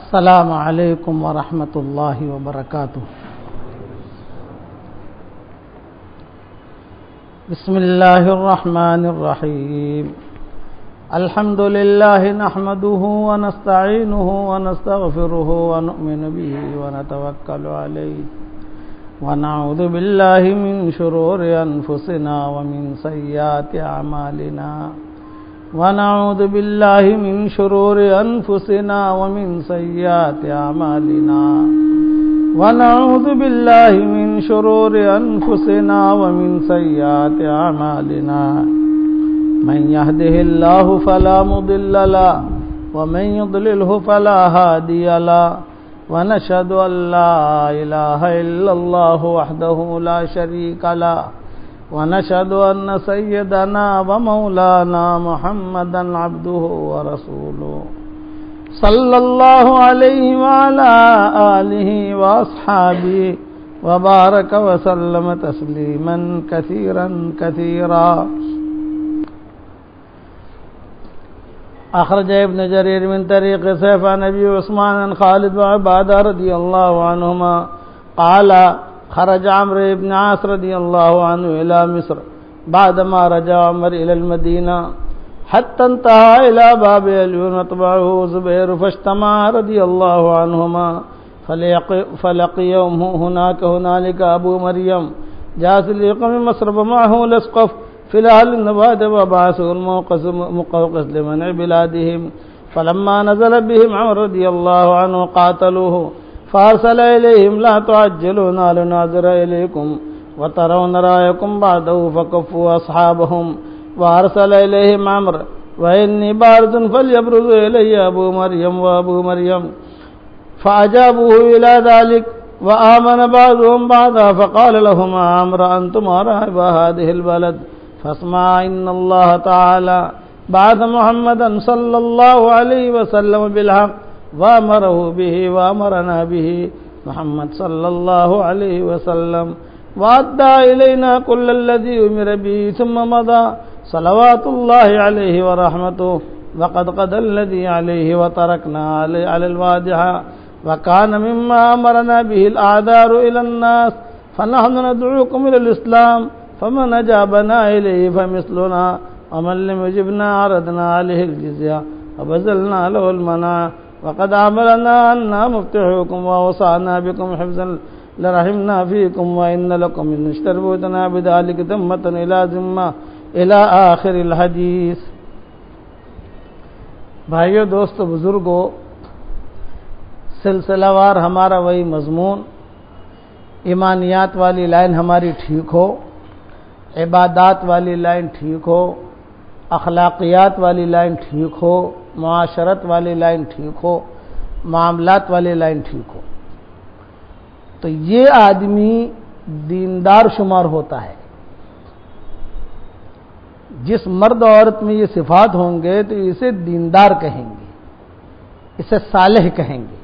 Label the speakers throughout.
Speaker 1: السلام علیکم ورحمۃ اللہ وبرکاتہ۔ بسم اللہ الرحمن الرحیم۔ الحمد للہ نحمده ونستعینه ونستغفره ونؤمن به ونتوکل علیہ ونعوذ باللہ من شرور انفسنا ومن سیئات اعمالنا ونعوذ باللہ من شرور انفسنا ومن سیئات اعمالنا ونعوذ باللہ من شرور انفسنا ومن سیئات اعمالنا من يهده الله فلا مضل له ومن يضلله فلا هادي له ونشهد أن لا إله إلا الله وحده لا شريك له ونشهد أن سيدنا ومولانا محمدا عبده ورسوله صلى الله عليه وعلى آله وأصحابه وبارك وسلم تسليما كثيرا كثيرا۔ أخرج ابن جرير من طريق سيف عن أبي عثمان عن خالد وعبادة رضي الله عنهما قال خرج عمرو بن عاص رضي الله عنه إلى مصر بعدما رجع عمر إلى المدينة حتى انتهى إلى باب اليون وتبعه زبير فاجتمع رضي الله عنهما فلقيهم هنالك أبو مريم جالس ليقم مصر ومعه الأسقف في الأهل النبات وبعثه المقوقس لمنع بلادهم فلما نزل بهم عمر رضي الله عنه قاتلوه فأرسل إليهم لا تعجلونا لناظر إليكم وترون رأيكم بعده فكفوا أصحابهم وأرسل إليهم عمر وإني بارز فليبرز إلي أبو مريم وأبو مريم فأجابوه إلى ذلك وآمن بعضهم بعضا فقال لهما عمرو أنتما راهبا هذه البلد فاسمع إن الله تعالى بعث محمدا صلى الله عليه وسلم بالحق وأمره به وأمرنا به محمد صلى الله عليه وسلم وأدى إلينا كل الذي أمر به ثم مضى صلوات الله عليه ورحمته وقد قضى الذي عليه وتركنا على الواضحة وكان مما أمرنا به الأعذار إلى الناس فنحن ندعوكم إلى الإسلام فمن أجابنا إليه فمثلنا ومن لم يجبنا عرضنا عليه الجزية وبذلنا له المنع وقد عملنا أننا مفتحوكم ووصانا بكم حفظا لرحمنا فيكم وإن لكم إن اشتربوتنا بذلك ذمة إلى ذمة إلى آخر الحديث۔ بھائیو، دوستو، بزرگو، سلسلہ وار ہمارا وہی مضمون، ایمانیات والی لائن ہماری ٹھیک ہو، عبادات والی لائن ٹھیک ہو، اخلاقیات والی لائن ٹھیک ہو، معاشرت والی لائن ٹھیک ہو، معاملات والی لائن ٹھیک ہو، تو یہ آدمی دیندار شمار ہوتا ہے۔ جس مرد و عورت میں یہ صفات ہوں گے تو اسے دیندار کہیں گے، اسے صالح کہیں گے،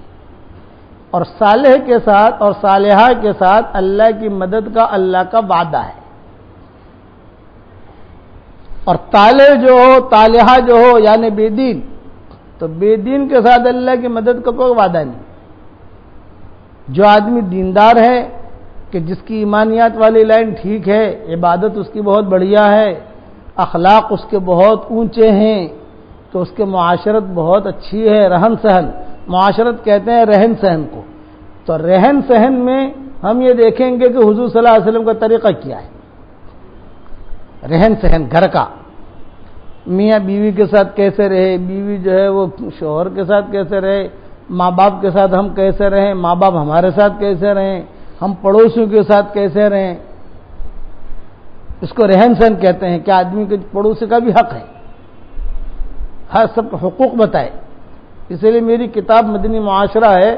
Speaker 1: اور صالح کے ساتھ اور صالحہ کے ساتھ اللہ کی مدد کا اللہ کا وعدہ ہے۔ اور طالح جو ہو، طالحہ جو ہو یعنی بے دین، تو بے دین کے ساتھ اللہ کی مدد کا کوئی وعدہ نہیں۔ جو آدمی دیندار ہے کہ جس کی ایمانیات والی لائن ٹھیک ہے، عبادت اس کی بہت بڑھیا ہے، اخلاق اس کے بہت اونچے ہیں، تو اس کے معاشرت بہت اچھی ہے، رہن سہن، معاشرت کہتے ہیں رہن سہن کو، تو رہن سہن میں ہم یہ دیکھیں گے کہ حضور صلی اللہ علیہ وسلم کا طریقہ کیا ہے۔ رہن سہن گھر کا، میاں بیوی کے ساتھ کیسے رہے، بیوی جو ہے وہ شوہر کے ساتھ کیسے رہے، ماں باپ کے ساتھ ہم کیسے رہیں، ماں باپ ہمارے ساتھ کیسے رہیں، ہم پڑوسیوں کے ساتھ کیسے رہیں، اس کو رہن سہن کہتے ہیں۔ کہ آدمی کے پڑوسی کا بھی حق ہے، ہر سب کو حقوق بتائے۔ اسی لیے میری کتاب مدنی معاشرہ ہے،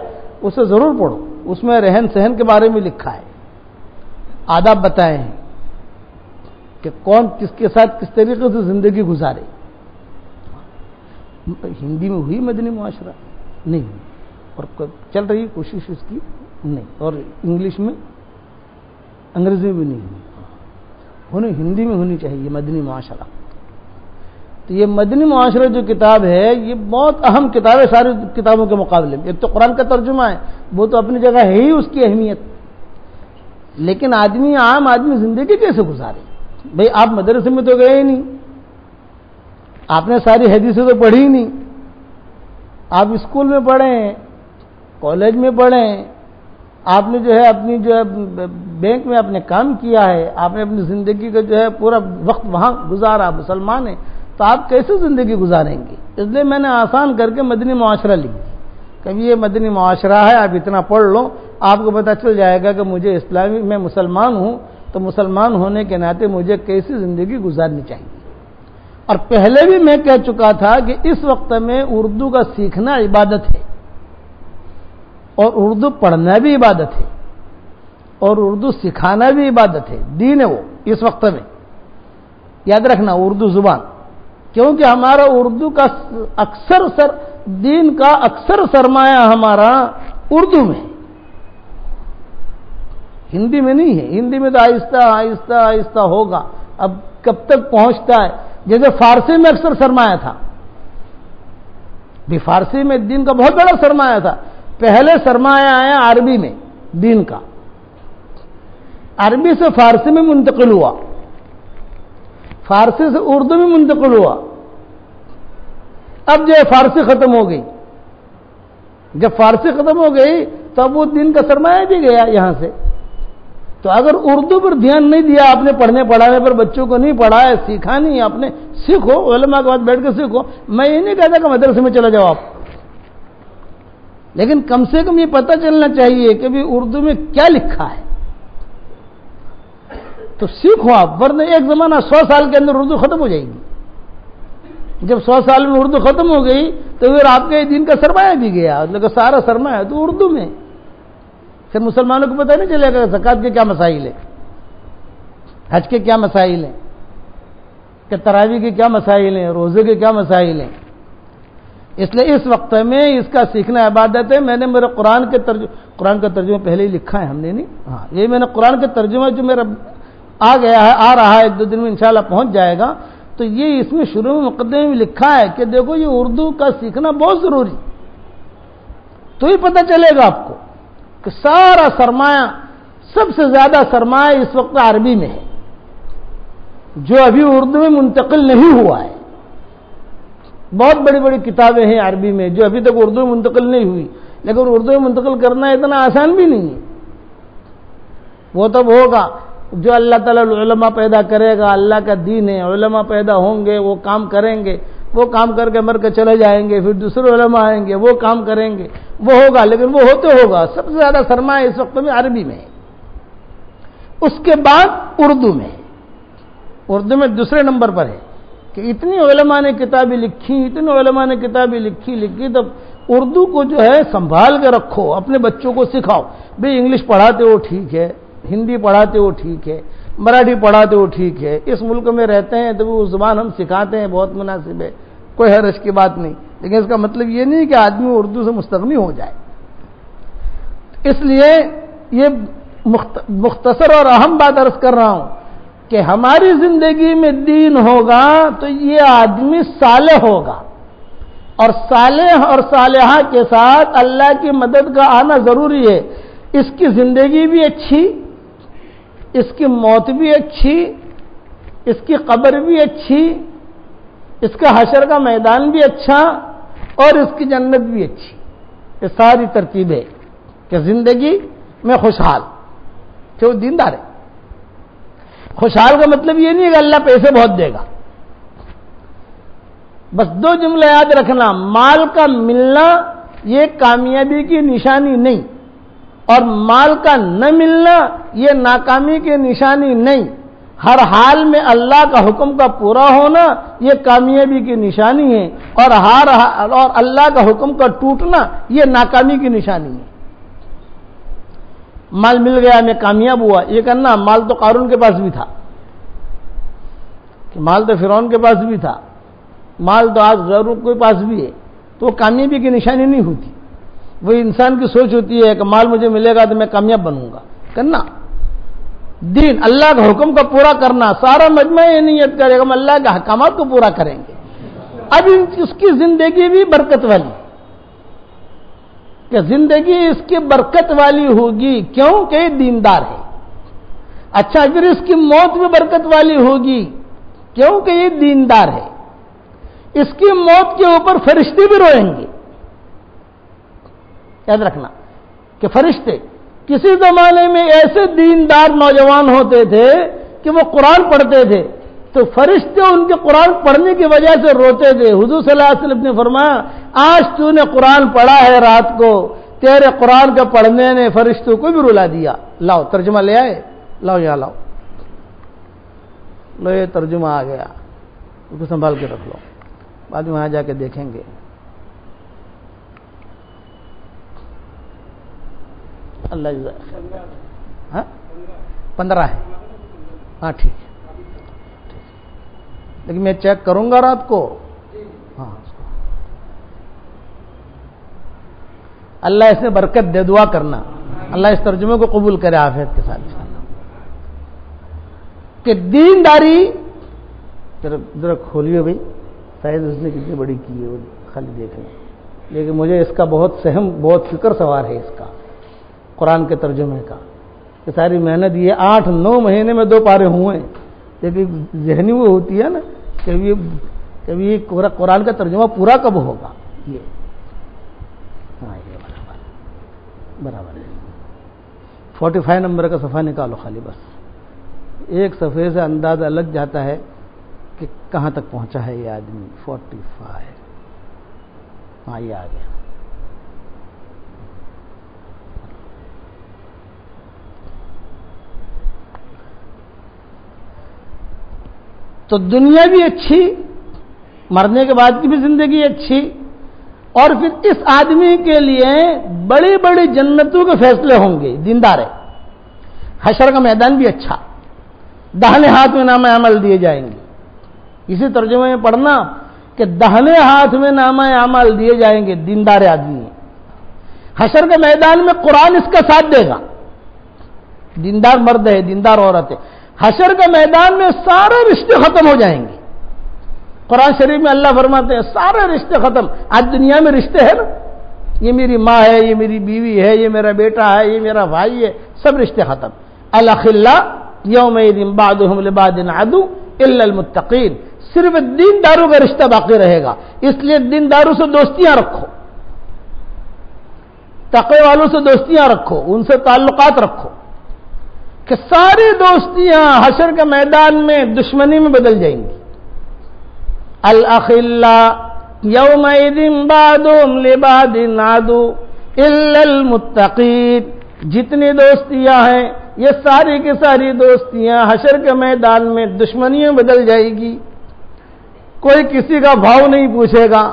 Speaker 1: اسے ضرور پڑھو، اس میں رہن سہن کے بارے میں لکھا ہے، آداب بتائے ہیں کہ کون کس کے ساتھ کس طریقے سے زندگی گزارے۔ ہندی میں ہوئی مدنی معاشرہ نہیں، اور چل رہی کوشش اس کی نہیں، اور انگلش میں، انگریزی میں بھی نہیں ہوئی، ہندی میں ہونی چاہیے مدنی معاشرہ۔ تو یہ مدنی معاشرہ جو کتاب ہے یہ بہت اہم کتاب ہے ساری کتابوں کے مقابلے میں. ایک تو قرآن کا ترجمہ ہے، وہ تو اپنی جگہ ہے ہی اس کی اہمیت، لیکن عام آدمی زندگی کیسے گزارے؟ بھئی آپ مدرسے میں تو گئے ہی نہیں، آپ نے ساری حدیثیں تو پڑھی ہی نہیں، آپ اسکول میں پڑھیں، کالج میں پڑھیں، آپ نے جو ہے اپنی جو ہے بینک میں اپنے کام کیا ہے، آپ نے اپنی زندگی کا جو ہے پورا وقت وہاں گزارا، مسلمان ہیں، تو آپ کیسے زندگی گزاریں گے؟ اس لیے میں نے آسان کر کے مدنی معاشرہ لکھ دی. کبھی یہ مدنی معاشرہ ہے، آپ اتنا پڑھ لو، آپ کو پتہ چل جائے گا کہ مجھے اسلامی میں مسلمان ہوں تو مسلمان ہونے کے ناطے مجھے کیسی زندگی گزارنی چاہیے. اور پہلے بھی میں کہہ چکا تھا کہ اس وقت میں اردو کا سیکھنا عبادت ہے، اور اردو پڑھنا بھی عبادت ہے، اور اردو سکھانا بھی عبادت ہے، دین ہے وہ اس وقت میں. یاد رکھنا اردو زبان، کیونکہ ہمارا اردو کا دین کا اکثر سرمایہ ہمارا اردو میں ہے، ہندی میں نہیں ہے. ہندی میں تو آہستہ آہستہ آہستہ ہوگا، اب کب تک پہنچتا ہے. جیسے فارسی میں اکثر سرمایہ تھا، بھی فارسی میں دین کا بہت بڑا سرمایہ تھا. پہلے سرمایہ آیا عربی میں دین کا، عربی سے فارسی میں منتقل ہوا، فارسی سے اردو میں منتقل ہوا. اب جو ہے فارسی ختم ہو گئی، جب فارسی ختم ہو گئی تب وہ دین کا سرمایہ بھی گیا یہاں سے. تو اگر اردو پر دھیان نہیں دیا آپ نے، پڑھنے پڑھانے پر بچوں کو نہیں پڑھایا، سیکھا نہیں آپ نے، سیکھو علماء کے بعد بیٹھ کے سیکھو. میں یہ نہیں کہتا کہ مدرسے میں چلا جاؤ آپ، لیکن کم سے کم یہ پتہ چلنا چاہیے کہ بھی اردو میں کیا لکھا ہے، تو سیکھو آپ. ورنہ ایک زمانہ 100 سال کے اندر اردو ختم ہو جائے گی. جب 100 سال میں اردو ختم ہو گئی تو پھر آپ کے دین کا سرمایہ بھی گیا، لیکن سارا سرمایہ تو اردو میں. پھر مسلمانوں کو پتہ نہیں چلے گا زکوٰۃ کے کیا مسائل ہیں، حج کے کیا مسائل ہیں، کہ تراویح کے کیا مسائل ہیں، روزے کے کیا مسائل ہیں. اس لیے اس وقت میں اس کا سیکھنا عبادت ہے. میں نے میرے قرآن کا ترجمہ پہلے ہی لکھا ہے ہم نے، نہیں ہاں یہ میں نے قرآن کا ترجمہ جو میرا آ گیا ہے، آ رہا ہے، 1-2 دن میں انشاءاللہ پہنچ جائے گا. تو یہ اس میں شروع میں مقدمے میں لکھا ہے کہ دیکھو یہ اردو کا سیکھنا بہت ضروری، تو ہی پتہ چلے گا آپ کو کہ سارا سرمایہ، سب سے زیادہ سرمایہ اس وقت عربی میں ہے، جو ابھی اردو میں منتقل نہیں ہوا ہے. بہت بڑی بڑی کتابیں ہیں عربی میں جو ابھی تک اردو میں منتقل نہیں ہوئی، لیکن اردو میں منتقل کرنا اتنا آسان بھی نہیں ہے. وہ تب ہوگا جو اللہ تعالیٰ علماء پیدا کرے گا. اللہ کا دین ہے، علماء پیدا ہوں گے، وہ کام کریں گے، وہ کام کر کے مر کے چلے جائیں گے، پھر دوسرے علماء آئیں گے، وہ کام کریں گے، وہ ہوگا. لیکن وہ ہوتے ہوگا. سب سے زیادہ سرمایہ اس وقت میں عربی میں ہے، اس کے بعد اردو میں. اردو میں دوسرے نمبر پر ہے کہ اتنی علماء نے کتابیں لکھی، اتنی علماء نے کتابیں لکھی. تب اردو کو جو ہے سنبھال کے رکھو، اپنے بچوں کو سکھاؤ. بھئی انگلش پڑھاتے ہو ٹھیک ہے، ہندی پڑھاتے ہو ٹھیک ہے، مراٹھی پڑھاتے ہو ٹھیک ہے، اس ملک میں رہتے ہیں تو وہ زبان ہم سکھاتے ہیں، بہت مناسب ہے، کوئی حرج کی بات نہیں. لیکن اس کا مطلب یہ نہیں کہ آدمی اردو سے مستغنی ہو جائے. اس لیے یہ مختصر اور اہم بات عرض کر رہا ہوں کہ ہماری زندگی میں دین ہوگا تو یہ آدمی صالح ہوگا، اور صالح اور صالحہ کے ساتھ اللہ کی مدد کا آنا ضروری ہے. اس کی زندگی بھی اچھی، اس کی موت بھی اچھی، اس کی قبر بھی اچھی، اس کا حشر کا میدان بھی اچھا، اور اس کی جنت بھی اچھی. یہ ساری ترتیبیں کہ زندگی میں خوشحال، کہ وہ دیندار ہے. خوشحال کا مطلب یہ نہیں ہے کہ اللہ پیسے بہت دے گا. بس 2 جملے یاد رکھنا، مال کا ملنا یہ کامیابی کی نشانی نہیں، اور مال کا نہ ملنا یہ ناکامی کی نشانی نہیں. ہر حال میں اللہ کا حکم کا پورا ہونا یہ کامیابی کی نشانی ہے، اور اللہ کا حکم کا ٹوٹنا یہ ناکامی کی نشانی ہے. مال مل گیا میں کامیاب ہوا، یہ کرنا. مال تو قارون کے پاس بھی تھا، مال تو فرعون کے پاس بھی تھا، مال تو آج غیروں کے پاس بھی ہے، تو وہ کامیابی کی نشانی نہیں ہوتی. وہ انسان کی سوچ ہوتی ہے کہ مال مجھے ملے گا تو میں کامیاب بنوں گا. کرنا دین، اللہ کے حکم کا پورا کرنا. سارا مجمع یہ نیت کرے گا ہم اللہ کے احکامات کو پورا کریں گے. اب اس کی زندگی بھی برکت والی، کہ زندگی اس کی برکت والی ہوگی کیونکہ یہ دیندار ہے. اچھا پھر اس کی موت بھی برکت والی ہوگی کیونکہ یہ دیندار ہے. اس کی موت کے اوپر فرشتے بھی روئیں گے. یاد رکھنا کہ فرشتے کسی زمانے میں ایسے دیندار نوجوان ہوتے تھے کہ وہ قرآن پڑھتے تھے تو فرشتے ان کے قرآن پڑھنے کی وجہ سے روتے تھے. حضور صلی اللہ علیہ وسلم نے فرمایا آج تو نے قرآن پڑھا ہے رات کو، تیرے قرآن کے پڑھنے نے فرشتوں کو بھی رلا دیا. لاؤ ترجمہ لے آئے، لاؤ یہاں لاؤ، لو یہ ترجمہ آ گیا، اس کو سنبھال کے رکھ لو، بعد میں وہاں جا کے دیکھیں گے. اللہ ہاں 15 ہے، ہاں ٹھیک ہے، لیکن میں چیک کروں گا رات کو. ہاں اللہ اس میں برکت دے، دعا کرنا اللہ اس ترجمے کو قبول کرے عافیت کے ساتھ کہ دینداری. ذرا کھولیے بھائی، شاید اس نے کتنی بڑی کی ہے وہ خالی دیکھ لیں، لیکن مجھے اس کا بہت سہم، بہت فکر سوار ہے اس کا قرآن کے ترجمے کا، کہ ساری محنت یہ 8-9 مہینے میں 2 پارے ہوئے ہیں، لیکن ذہنی وہ ہوتی ہے نا کبھی قرآن کا ترجمہ پورا کب ہوگا. یہ ہاں یہ برابر ہے. 45 نمبر کا صفحہ نکالو خالی، بس ایک صفحے سے اندازہ لگ جاتا ہے کہ کہاں تک پہنچا ہے یہ آدمی. 45 ہاں یہ آ گیا. تو دنیا بھی اچھی، مرنے کے بعد کی بھی زندگی اچھی، اور پھر اس آدمی کے لیے بڑی بڑی جنتوں کے فیصلے ہوں گے. دیندار ہے. حشر کا میدان بھی اچھا، داہنے ہاتھ میں نامہ عمل دیے جائیں گے. اسی ترجمے میں پڑھنا کہ داہنے ہاتھ میں نامہ عمل دیے جائیں گے. دیندار آدمی ہے. حشر کے میدان میں قرآن اس کا ساتھ دے گا. دیندار مرد ہے، دیندار عورت ہے. حشر کے میدان میں سارے رشتے ختم ہو جائیں گے. قرآن شریف میں اللہ فرماتے ہیں سارے رشتے ختم. آج دنیا میں رشتے ہیں نا، یہ میری ماں ہے، یہ میری بیوی ہے، یہ میرا بیٹا ہے، یہ میرا بھائی ہے، سب رشتے ختم. الاخلاء یومئذ بعضهم لبعض عدو الا المتقین. صرف دینداروں کا رشتہ باقی رہے گا. اس لیے دینداروں سے دوستیاں رکھو، تقوی والوں سے دوستیاں رکھو، ان سے تعلقات رکھو، کہ ساری دوستیاں حشر کے میدان میں دشمنی میں بدل جائیں گی. الاخلاء یومئذ بعضهم لبعض عدو الا المتقین. جتنی دوستیاں ہیں یہ ساری کی ساری دوستیاں حشر کے میدان میں دشمنیوں میں بدل جائے گی. کوئی کسی کا بھاؤ نہیں پوچھے گا.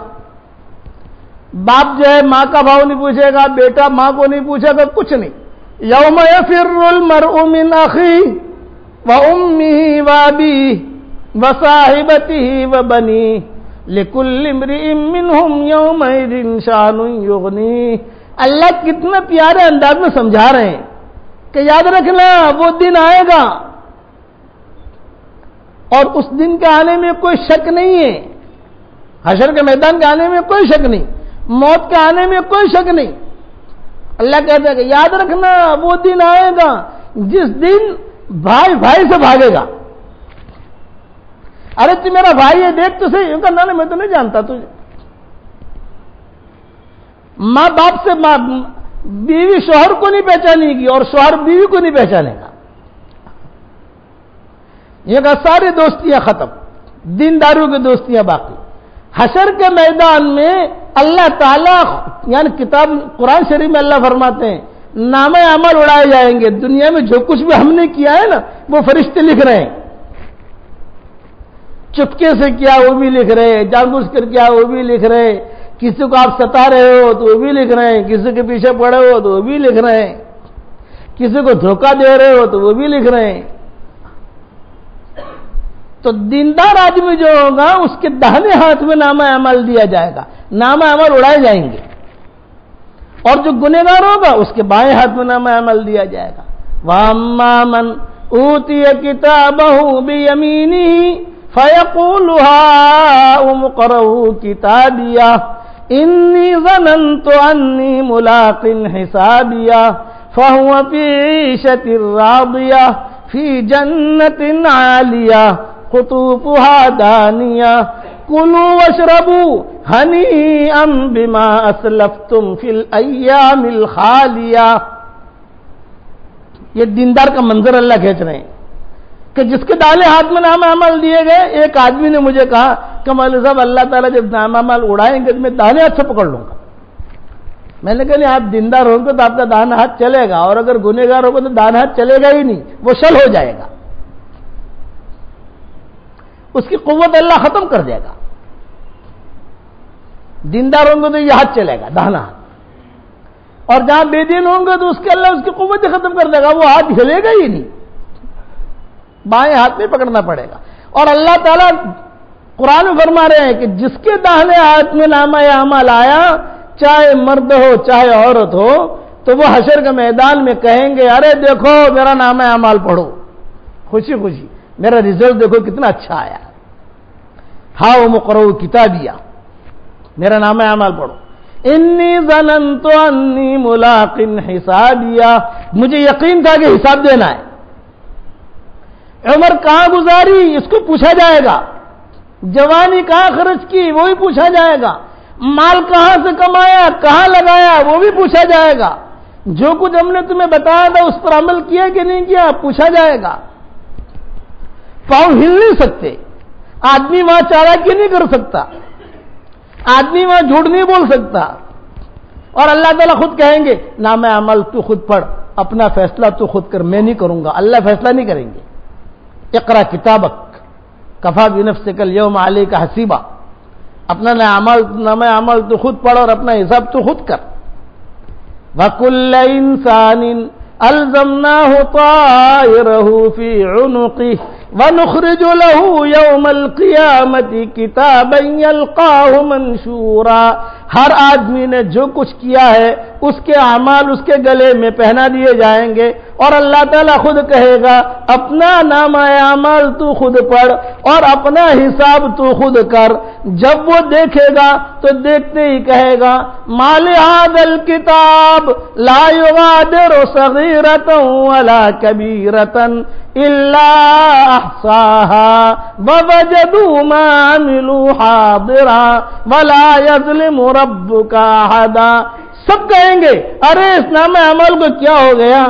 Speaker 1: باپ جو ہے ماں کا بھاؤ نہیں پوچھے گا، بیٹا ماں کو نہیں پوچھے گا، کچھ نہیں. یوم یفر المرء من اخیہ وامہ وابیہ وصاحبتہ وبنیہ لکل امرئ منہم یومئذ شأن یغنیہ. اللہ کتنے پیارے انداز میں سمجھا رہے ہیں کہ یاد رکھنا وہ دن آئے گا اور اس دن کے آنے میں کوئی شک نہیں ہے. حشر کے میدان کے آنے میں کوئی شک نہیں، موت کے آنے میں کوئی شک نہیں. اللہ کہتا ہے کہ یاد رکھنا وہ دن آئے گا جس دن بھائی بھائی سے بھاگے گا. ارے تو میرا بھائی ہے، دیکھ تو صحیح. کہنا نہیں میں تو نہیں جانتا تجھے. ماں باپ سے بیوی شوہر کو نہیں پہچانے گی اور شوہر بیوی کو نہیں پہچانے گا. یہ کہ ساری دوستیاں ختم، دینداروں کی دوستیاں باقی. حشر کے میدان میں اللہ تعالیٰ یعنی کتاب قرآن شریف میں اللہ فرماتے ہیں نامہ عمل اڑائے جائیں گے. دنیا میں جو کچھ بھی ہم نے کیا ہے نا وہ فرشتے لکھ رہے ہیں. چپکے سے کیا وہ بھی لکھ رہے ہیں، جان بوجھ کر کیا وہ بھی لکھ رہے ہیں. کسی کو آپ ستا رہے ہو تو وہ بھی لکھ رہے ہیں، کسی کے پیچھے پڑے ہو تو وہ بھی لکھ رہے ہیں، کسی کو دھوکہ دے رہے ہو تو وہ بھی لکھ رہے ہیں. تو دیندار آدمی جو ہوگا اس کے داہنے ہاتھ میں نامہ عمل دیا جائے گا، نامہ عمل اڑائے جائیں گے. اور جو گنہگار ہوگا اس کے بائیں ہاتھ میں نامہ عمل دیا جائے گا. وَأَمَّا مَنْ أُوتِيَ كِتَابَهُ بِيَمِينِهِ فَيَقُولُ هَاؤُمُ اقْرَءُوا كِتَابِيَهْ إِنِّي ظَنَنتُ أَنِّي مُلَاقٍ حِسَابِيَهْ فَهُوَ فِي عِيشَةٍ رَاضِيَةٍ فِي جَنَّةٍ عَالِيَةٍ قُطُوفُهَا دَانِيَةٌ كُلُوا وَاشْرَبُوا هَنِيئًا بِمَا أَسْلَفْتُمْ فِي الْأَيَّامِ الْخَالِيَةِ. یہ دیندار کا منظر اللہ کھینچ رہے ہیں کہ جس کے ڈالے ہاتھ میں نامہ عمل دیے گئے. ایک آدمی نے مجھے کہا کہ مولوی صاحب اللہ تعالیٰ جب نامہ عمل اڑائیں گے تو میں داہنے ہاتھ سے پکڑ لوں گا. میں نے کہا نہیں, آپ دیندار ہوں گے تو آپ کا داہنا ہاتھ چلے گا, اور اگر گنہگار ہوگا تو داہنا ہاتھ چلے گا ہی نہیں, وہ شل ہو جائے گا, اس کی قوت اللہ ختم کر دے گا. دیندار ہوں گے تو یہ ہاتھ چلے گا, داہنا ہاتھ, اور جہاں بے دین ہوں گے تو اس کے اللہ اس کی قوت ختم کر دے گا, وہ ہاتھ ہلے گا ہی نہیں, بائیں ہاتھ میں پکڑنا پڑے گا. اور اللہ تعالیٰ قرآن میں فرما رہے ہیں کہ جس کے داہنے ہاتھ میں نامہ اعمال آیا, چاہے مرد ہو چاہے عورت ہو, تو وہ حشر کے میدان میں کہیں گے ارے دیکھو میرا نامہ اعمال پڑھو, خوشی خوشی میرا رزلٹ دیکھو کتنا اچھا آیا, ہاؤ اقرؤوا کتابیہ, میرا نامہ اعمال پڑھو. انی ظننت انی ملاق حسابیہ, مجھے یقین تھا کہ حساب دینا ہے. عمر کہاں گزاری اس کو پوچھا جائے گا, جوانی کہاں خرچ کی وہ بھی پوچھا جائے گا, مال کہاں سے کمایا کہاں لگایا وہ بھی پوچھا جائے گا, جو کچھ ہم نے تمہیں بتایا تھا اس پر عمل کیا کہ نہیں کیا پوچھا جائے گا. پاؤں ہل نہیں سکتے, آدمی وہاں چالاکی نہیں کر سکتا, آدمی وہاں جھوٹ نہیں بول سکتا, اور اللہ تعالیٰ خود کہیں گے نامہ عمل تو خود پڑھ, اپنا فیصلہ تو خود کر, میں نہیں کروں گا. اللہ فیصلہ نہیں کریں گے. اقرا کتابک کفا بنفسک الیوم علیک حسیبا, اپنا نامہ عمل تو خود پڑھ اور اپنا حساب تو خود کر. وَكُلَّ إِنسَانٍ أَلْزَمْنَاهُ طَائِرَهُ فِي عُنُقِهِ وَنُخْرِجُ لَهُ يَوْمَ الْقِيَامَةِ كِتَابًا يَلْقَاهُ مَنشُورًا. ہر آدمی نے جو کچھ کیا ہے اس کے اعمال اس کے گلے میں پہنا دیے جائیں گے, اور اللہ تعالیٰ خود کہے گا اپنا نامہ اعمال تو خود پڑھ اور اپنا حساب تو خود کر. جب وہ دیکھے گا تو دیکھتے ہی کہے گا ما لهذا الكتاب لا يغادر صغيرة ولا كبيرة إلا أحصاها ووجدوا ما عملوا حاضرا ولا يظلم ربك أحدا. سب کہیں گے ارے اس نامہ عمل کو کیا ہو گیا,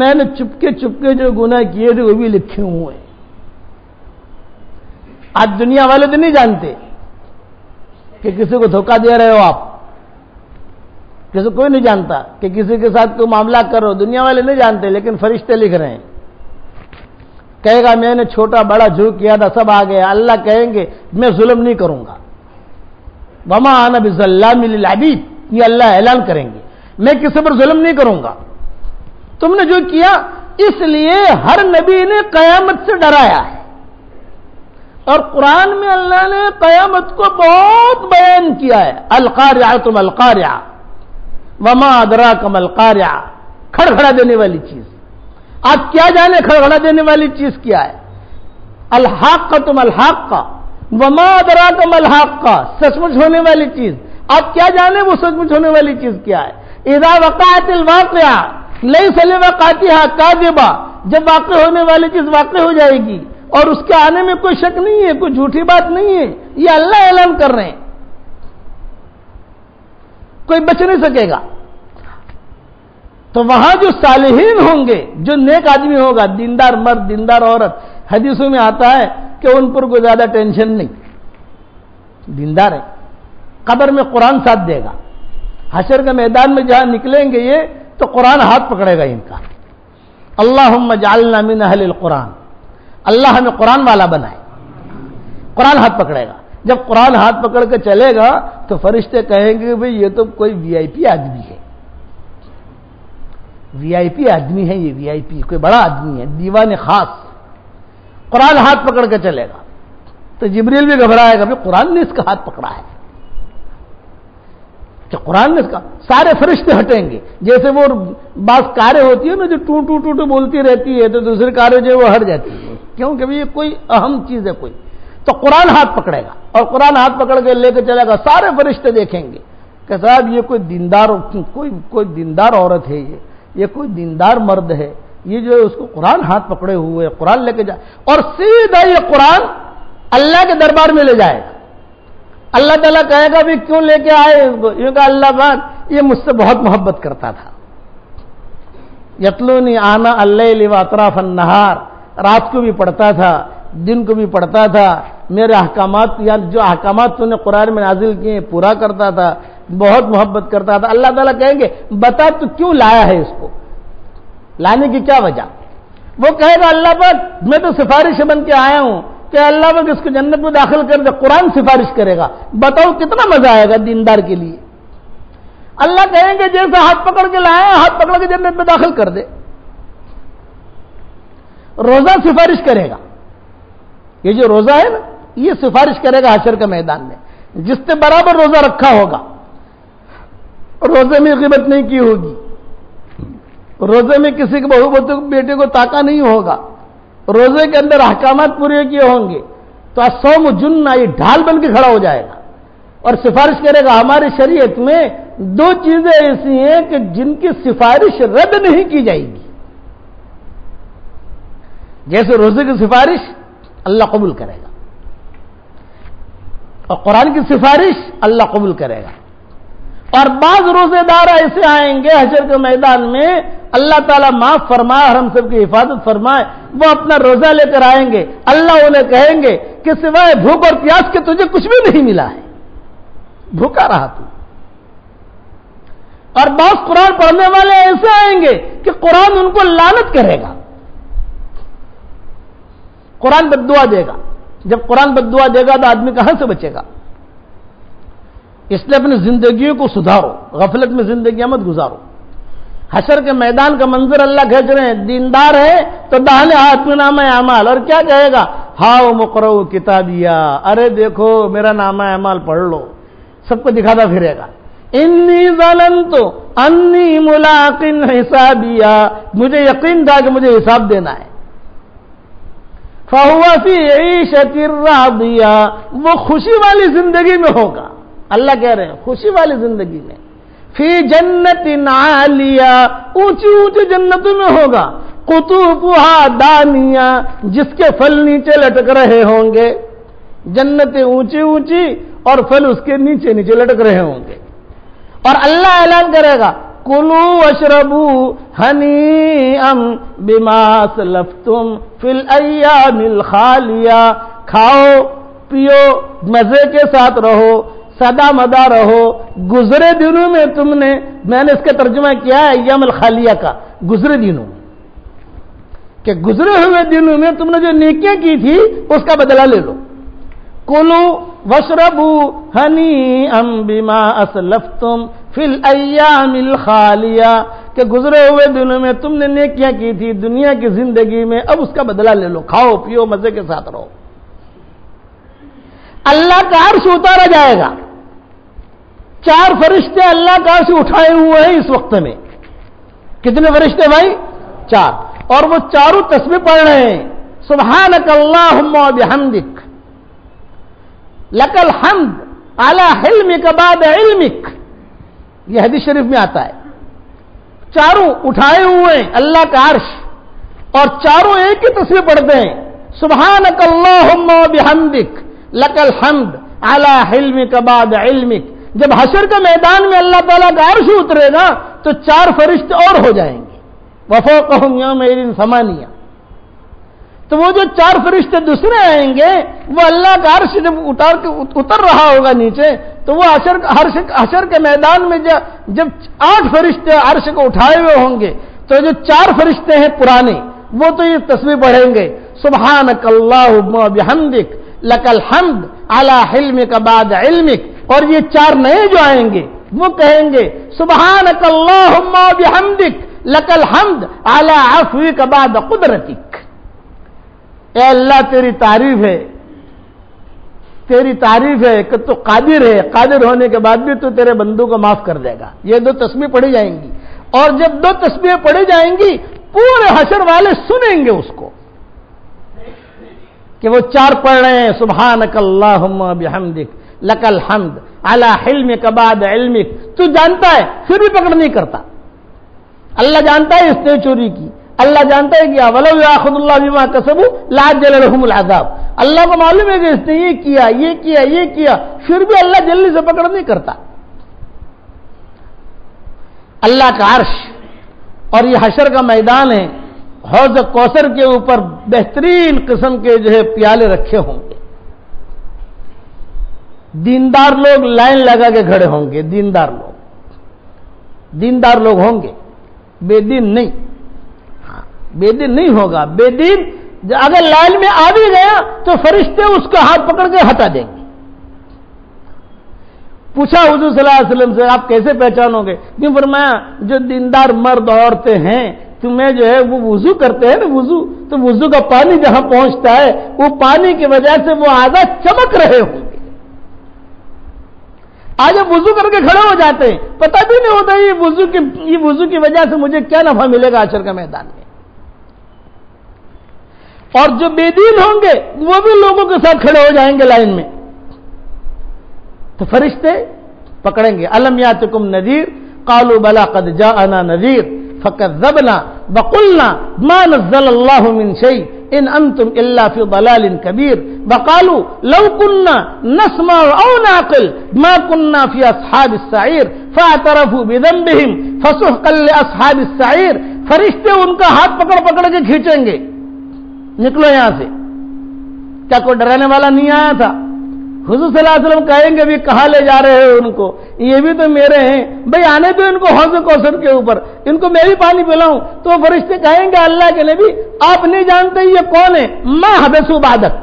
Speaker 1: میں نے چپکے چپکے جو گناہ کیے تھے وہ بھی لکھے ہوئے ہیں. آج دنیا والے تو نہیں جانتے کہ کسی کو دھوکہ دے رہے ہو آپ, کسی کوئی نہیں جانتا کہ کسی کے ساتھ کوئی معاملہ کرو, دنیا والے نہیں جانتے, لیکن فرشتے لکھ رہے ہیں. کہے گا میں نے چھوٹا بڑا جو کیا تھا سب آ گیا. اللہ کہیں گے میں ظلم نہیں کروں گا. وما انا بظلام للعبید, یہ اللہ اعلان کریں گے میں کسی پر ظلم نہیں کروں گا. تم نے جو کیا, اس لیے ہر نبی نے قیامت سے ڈرایا ہے, اور قرآن میں اللہ نے قیامت کو بہت بیان کیا ہے. القارعۃ ما القارعۃ وما ادراک ما القارعۃ, کھڑکھڑا دینے والی چیز. آپ کیا جانے کھڑکھڑا دینے والی چیز کیا ہے. الحاقۃ ما الحاقۃ وما ادراک ما الحاقۃ, سچ مچ ہونے والی چیز. آپ کیا جانے وہ سچ مچ ہونے والی چیز کیا ہے. اذا وقعت الواقعہ لیس لوقعتها کاذبہ, جب واقع ہونے والی چیز واقع ہو جائے گی اور اس کے آنے میں کوئی شک نہیں ہے, کوئی جھوٹی بات نہیں ہے, یہ اللہ اعلان کر رہے ہیں, کوئی بچ نہیں سکے گا. تو وہاں جو صالحین ہوں گے, جو نیک آدمی ہوگا, دیندار مرد دیندار عورت, حدیثوں میں آتا ہے کہ ان پر کوئی زیادہ ٹینشن نہیں, دیندار ہے. قبر میں قرآن ساتھ دے گا, حشر کے میدان میں جہاں نکلیں گے یہ تو قرآن ہاتھ پکڑے گا ان کا. اللہم اجعلنا من اہل القرآن, اللہ ہمیں قرآن والا بنائے. قرآن ہاتھ پکڑے گا. جب قرآن ہاتھ پکڑ کے چلے گا تو فرشتے کہیں گے بھئی یہ تو کوئی وی آئی پی آدمی ہے, وی آئی پی آدمی ہے, یہ وی آئی پی کوئی بڑا آدمی ہے, دیوان خاص. قرآن ہاتھ پکڑ کے چلے گا تو جبریل بھی گھبرائے گا, بھئی قرآن نے اس کا ہاتھ پکڑا ہے, کہ قرآن نے اس کا. سارے فرشتے ہٹیں گے. جیسے وہ بعض کاریں ہوتی ہے نا جو ٹو ٹو ٹو ٹو بولتی رہتی ہے تو دوسری کاریں جو وہ ہٹ جاتی ہے, کیونکہ یہ کوئی اہم چیز ہے کوئی. تو قرآن ہاتھ پکڑے گا اور قرآن ہاتھ پکڑ کے لے کے چلے گا. سارے فرشتے دیکھیں گے کہ صاحب یہ کوئی دیندار عورت ہے, یہ کوئی دیندار مرد ہے, یہ جو ہے اس کو قرآن ہاتھ پکڑے ہوئے قرآن لے کے جائے, اور سیدھا یہ قرآن اللہ کے دربار میں لے جائے گا. اللہ تعالیٰ کہے گا بھی کیوں لے کے آئے اس کو؟ یہ کہ اللہ پاک یہ مجھ سے بہت محبت کرتا تھا. یتلونی آنا اللیل و اطراف النہار, رات کو بھی پڑھتا تھا دن کو بھی پڑھتا تھا, میرے احکامات یا جو احکامات تو نے قرآن میں نازل کیے پورا کرتا تھا, بہت محبت کرتا تھا. اللہ تعالیٰ کہیں گے بتا تو کیوں لایا ہے اس کو, لانے کی کیا وجہ؟ وہ کہے گا اللہ پاک میں تو سفارش بن کے آیا ہوں کہ اللہ پاک اس کو جنت میں داخل کر دے. قرآن سفارش کرے گا, بتاؤ کتنا مزہ آئے گا دیندار کے لیے. اللہ کہیں گے جیسا ہاتھ پکڑ کے لایا ہاتھ پکڑ کے جنت میں داخل کر دے. روزہ سفارش کرے گا, یہ جو روزہ ہے نا یہ سفارش کرے گا حشر کے میدان میں. جس نے برابر روزہ رکھا ہوگا, روزے میں غیبت نہیں کی ہوگی, روزے میں کسی کے بہو بیٹے کو تاکا نہیں ہوگا, روزے کے اندر احکامات پورے کیے ہوں گے, تو الصوم جنہ یہ ڈھال بن کے کھڑا ہو جائے گا اور سفارش کرے گا. ہماری شریعت میں دو چیزیں ایسی ہیں کہ جن کی سفارش رد نہیں کی جائے گی. جیسے روزے کی سفارش اللہ قبول کرے گا اور قرآن کی سفارش اللہ قبول کرے گا. اور بعض روزے دار ایسے آئیں گے حشر کے میدان میں, اللہ تعالیٰ معاف فرمائے اور ہم سب کی حفاظت فرمائے, وہ اپنا روزہ لے کر آئیں گے. اللہ انہیں کہیں گے کہ سوائے بھوک اور پیاس کے تجھے کچھ بھی نہیں ملا ہے, بھوکا رہا تو. اور بعض قرآن پڑھنے والے ایسے آئیں گے کہ قرآن ان کو لعنت کرے گا, قرآن بد دعا دے گا. جب قرآن بد دعا دے گا تو آدمی کہاں سے بچے گا؟ اس لیے اپنی زندگیوں کو سدھارو, غفلت میں زندگیاں مت گزارو. حشر کے میدان کا منظر اللہ کھینچ رہے ہیں. دیندار ہے تو داہنے ہاتھ میں نامہ اعمال, اور کیا کہے گا؟ ہاؤ مقرؤ کتابیہ, ارے دیکھو میرا نامہ اعمال پڑھ لو. سب کو دکھاتا پھرے گا. انی ظننت انی ملاق حسابیہ, مجھے یقین تھا کہ مجھے حساب دینا ہے. فہو فی عیشۃ راضیہ, وہ خوشی والی زندگی میں ہوگا. اللہ کہہ رہے ہیں خوشی والی زندگی میں. فی جنت عالیہ, اونچی اونچی جنتوں میں ہوگا. قطوفہا دانیہ, جس کے پھل نیچے لٹک رہے ہوں گے. جنتیں اونچی اونچی اور پھل اس کے نیچے نیچے لٹک رہے ہوں گے. اور اللہ اعلان کرے گا کلوا واشربوا ہنیئا بما اسلفتم فی الایام الخالیہ, کھاؤ پیو مزے کے ساتھ رہو, سدا مدا رہو, گزرے دنوں میں تم نے, میں نے اس کا ترجمہ کیا ہے ایام الخالیہ کا, گزرے دنوں میں, کہ گزرے ہوئے دنوں میں تم نے جو نیکیاں کی تھی اس کا بدلہ لے لو. کلوا واشربوا ہنیئا بما اسلفتم فی الایام الخالیہ, کہ گزرے ہوئے دنوں میں تم نے نیکیاں کی تھی دنیا کی زندگی میں, اب اس کا بدلہ لے لو, کھاؤ پیو مزے کے ساتھ رہو. اللہ کا عرش اتارا جائے گا. 4 فرشتے اللہ کا عرش اٹھائے ہوئے ہیں اس وقت میں. کتنے فرشتے بھائی؟ 4. اور وہ چاروں تسبیح پڑھ رہے ہیں. سبحانک اللہم و بحمدک لک الحمد علی حلمک بعد علمک, یہ حدیث شریف میں آتا ہے. چاروں اٹھائے ہوئے ہیں اللہ کا عرش, اور چاروں ایک ہی تسبیح پڑھتے ہیں. سبحانک اللہم و بحمدک لک الحمد علی حلمک بعد علمک. جب حشر کے میدان میں اللہ تعالیٰ کا عرش اترے گا تو 4 فرشتے اور ہو جائیں گے. وفوقہم یومئذ ثمانیہ, تو وہ جو 4 فرشتے دوسرے آئیں گے وہ اللہ کا عرش جب اتر رہا ہوگا نیچے, تو وہ حشر کے میدان میں جب 8 فرشتے عرش کو اٹھائے ہوئے ہوں گے, تو جو 4 فرشتے ہیں پرانے وہ تو یہ تسبیح پڑھیں گے سبحانک اللہم و بحمدک لک الحمد علی حلمک بعد علمک. اور یہ 4 نئے جو آئیں گے وہ کہیں گے سبحانک اللہم و بحمدک لک الحمد علی عفوک بعد قدرتک. اے اللہ تیری تعریف ہے کہ تو قادر ہے, قادر ہونے کے بعد بھی تو تیرے بندوں کو معاف کر دے گا. یہ 2 تسبیح پڑھی جائیں گی, اور جب 2 تسبیحیں پڑھی جائیں گی پورے حشر والے سنیں گے اس کو. کہ وہ 4 پڑھ رہے ہیں سبحانک اللہم بحمدک لکل حمد علی حلمک بعد علمک، تو جانتا ہے پھر بھی پکڑ نہیں کرتا. اللہ جانتا ہے اس نے چوری کی، اللہ جانتا ہے کہ وَلَوْ يَأْخُذُ اللَّهُ بِمَا كَسَبُوا لَعَجَّلَ لَهُمُ الْعَذَابَ، اللہ کو معلوم ہے کہ اس نے یہ کیا، پھر بھی اللہ جلدی سے پکڑ نہیں کرتا. اللہ کا عرش اور یہ حشر کا میدان ہے، حوض کوثر کے اوپر بہترین قسم کے پیالے رکھے ہوں گے. دیندار لوگ لائن لگا کے کھڑے ہوں گے، دیندار لوگ ہوں گے، بے دین نہیں. بے دین نہیں ہوگا. بے دین اگر لائن میں آ بھی گیا تو فرشتے اس کا ہاتھ پکڑ کے ہٹا دیں گے. پوچھا حضور صلی اللہ علیہ وسلم سے آپ کیسے پہچانو گے؟ کیوں فرمایا جو دیندار مرد عورتیں ہیں تمہیں وہ وضو کرتے ہیں نا، تو وضو کا پانی جہاں پہنچتا ہے وہ پانی کی وجہ سے وہ اعضاء چمک رہے ہوں گے. آج اب وضو کر کے کھڑے ہو جاتے ہیں، پتہ بھی نہیں ہوتا یہ وضو کی وجہ سے مجھے کیا نفع ملے گا حشر کا میدان میں. اور جو بے دین ہوں گے وہ بھی لوگوں کے ساتھ کھڑے ہو جائیں گے لائن میں، تو فرشتے پکڑیں گے. الم یاتکم نذیر قالوا بلا قد جاءنا نذیر فکذبنا وقلنا ما نزل اللہ من شیء ان انتم الا فی ضلال کبیر وقالوا لو كنا نسمع او نعقل ما كنا فی اصحاب السعیر فاعترفوا بذنبهم فسحقا لاصحاب السعیر. فرشتے ان کا ہاتھ پکڑ کے کھینچیں گے، نکلو یہاں سے. کیا کوئی ڈرانے والا نہیں آیا تھا؟ حضور صلی اللہ علیہ وسلم کہیں گے بھی کہاں لے جا رہے ہو ان کو، یہ بھی تو میرے ہیں بھائی، آنے دو ان کو حوض کوثر کے اوپر، ان کو میں بھی پانی پلاؤں. تو فرشتے کہیں گے اللہ کے نبی آپ نہیں جانتے یہ کون ہے، ما حدث بعدک.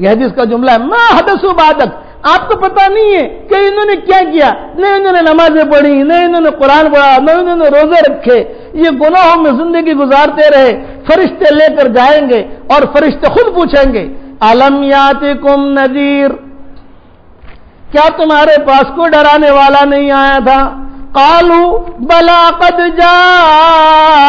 Speaker 1: یہ حدیث کا جملہ ہے، ما حدث بعدک. آپ کو پتا نہیں ہے کہ انہوں نے کیا کیا، نہ انہوں نے نمازیں پڑھی، نہ انہوں نے قرآن پڑھا، نہ انہوں نے روزے رکھے، یہ گناہوں میں زندگی گزارتے رہے. فرشتے لے کر جائیں گے اور فرشتے خود پوچھیں گے الم یاتکم نذیر، کیا تمہارے پاس کوئی ڈرانے والا نہیں آیا تھا؟ قالوا بلا قد جاءنا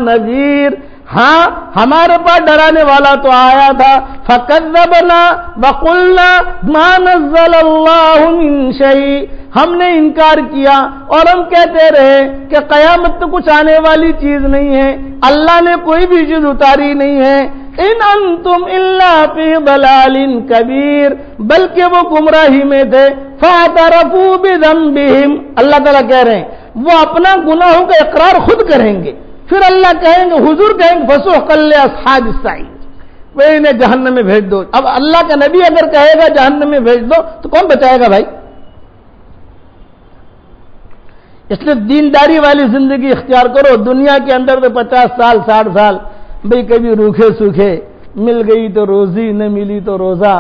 Speaker 1: نذیر، ہاں ہمارے پاس ڈرانے والا تو آیا تھا. فکذبنا وقلنا ما نزل اللہ من شیء، ہم نے انکار کیا اور ہم کہتے رہے کہ قیامت تو کچھ آنے والی چیز نہیں ہے، اللہ نے کوئی بھی چیز اتاری نہیں ہے. ان انتم الا فی ضلال کبیر، بلکہ وہ گمراہی میں تھے. فاعترفوا بذنبہم، اللہ تعالیٰ کہہ رہے ہیں وہ اپنا گناہوں کا اقرار خود کریں گے. پھر اللہ کہیں گے، حضور کہیں گے فسحقا لاصحاب السعیر، وہ انہیں جہنم میں بھیج دو. اب اللہ کا نبی اگر کہے گا جہنم میں بھیج دو تو کون بچائے گا بھائی؟ اس لیے دینداری والی زندگی اختیار کرو. دنیا کے اندر تو 50 سال 60 سال بھئی کبھی روکھے سوکھے، مل گئی تو روزی، نہ ملی تو روزہ،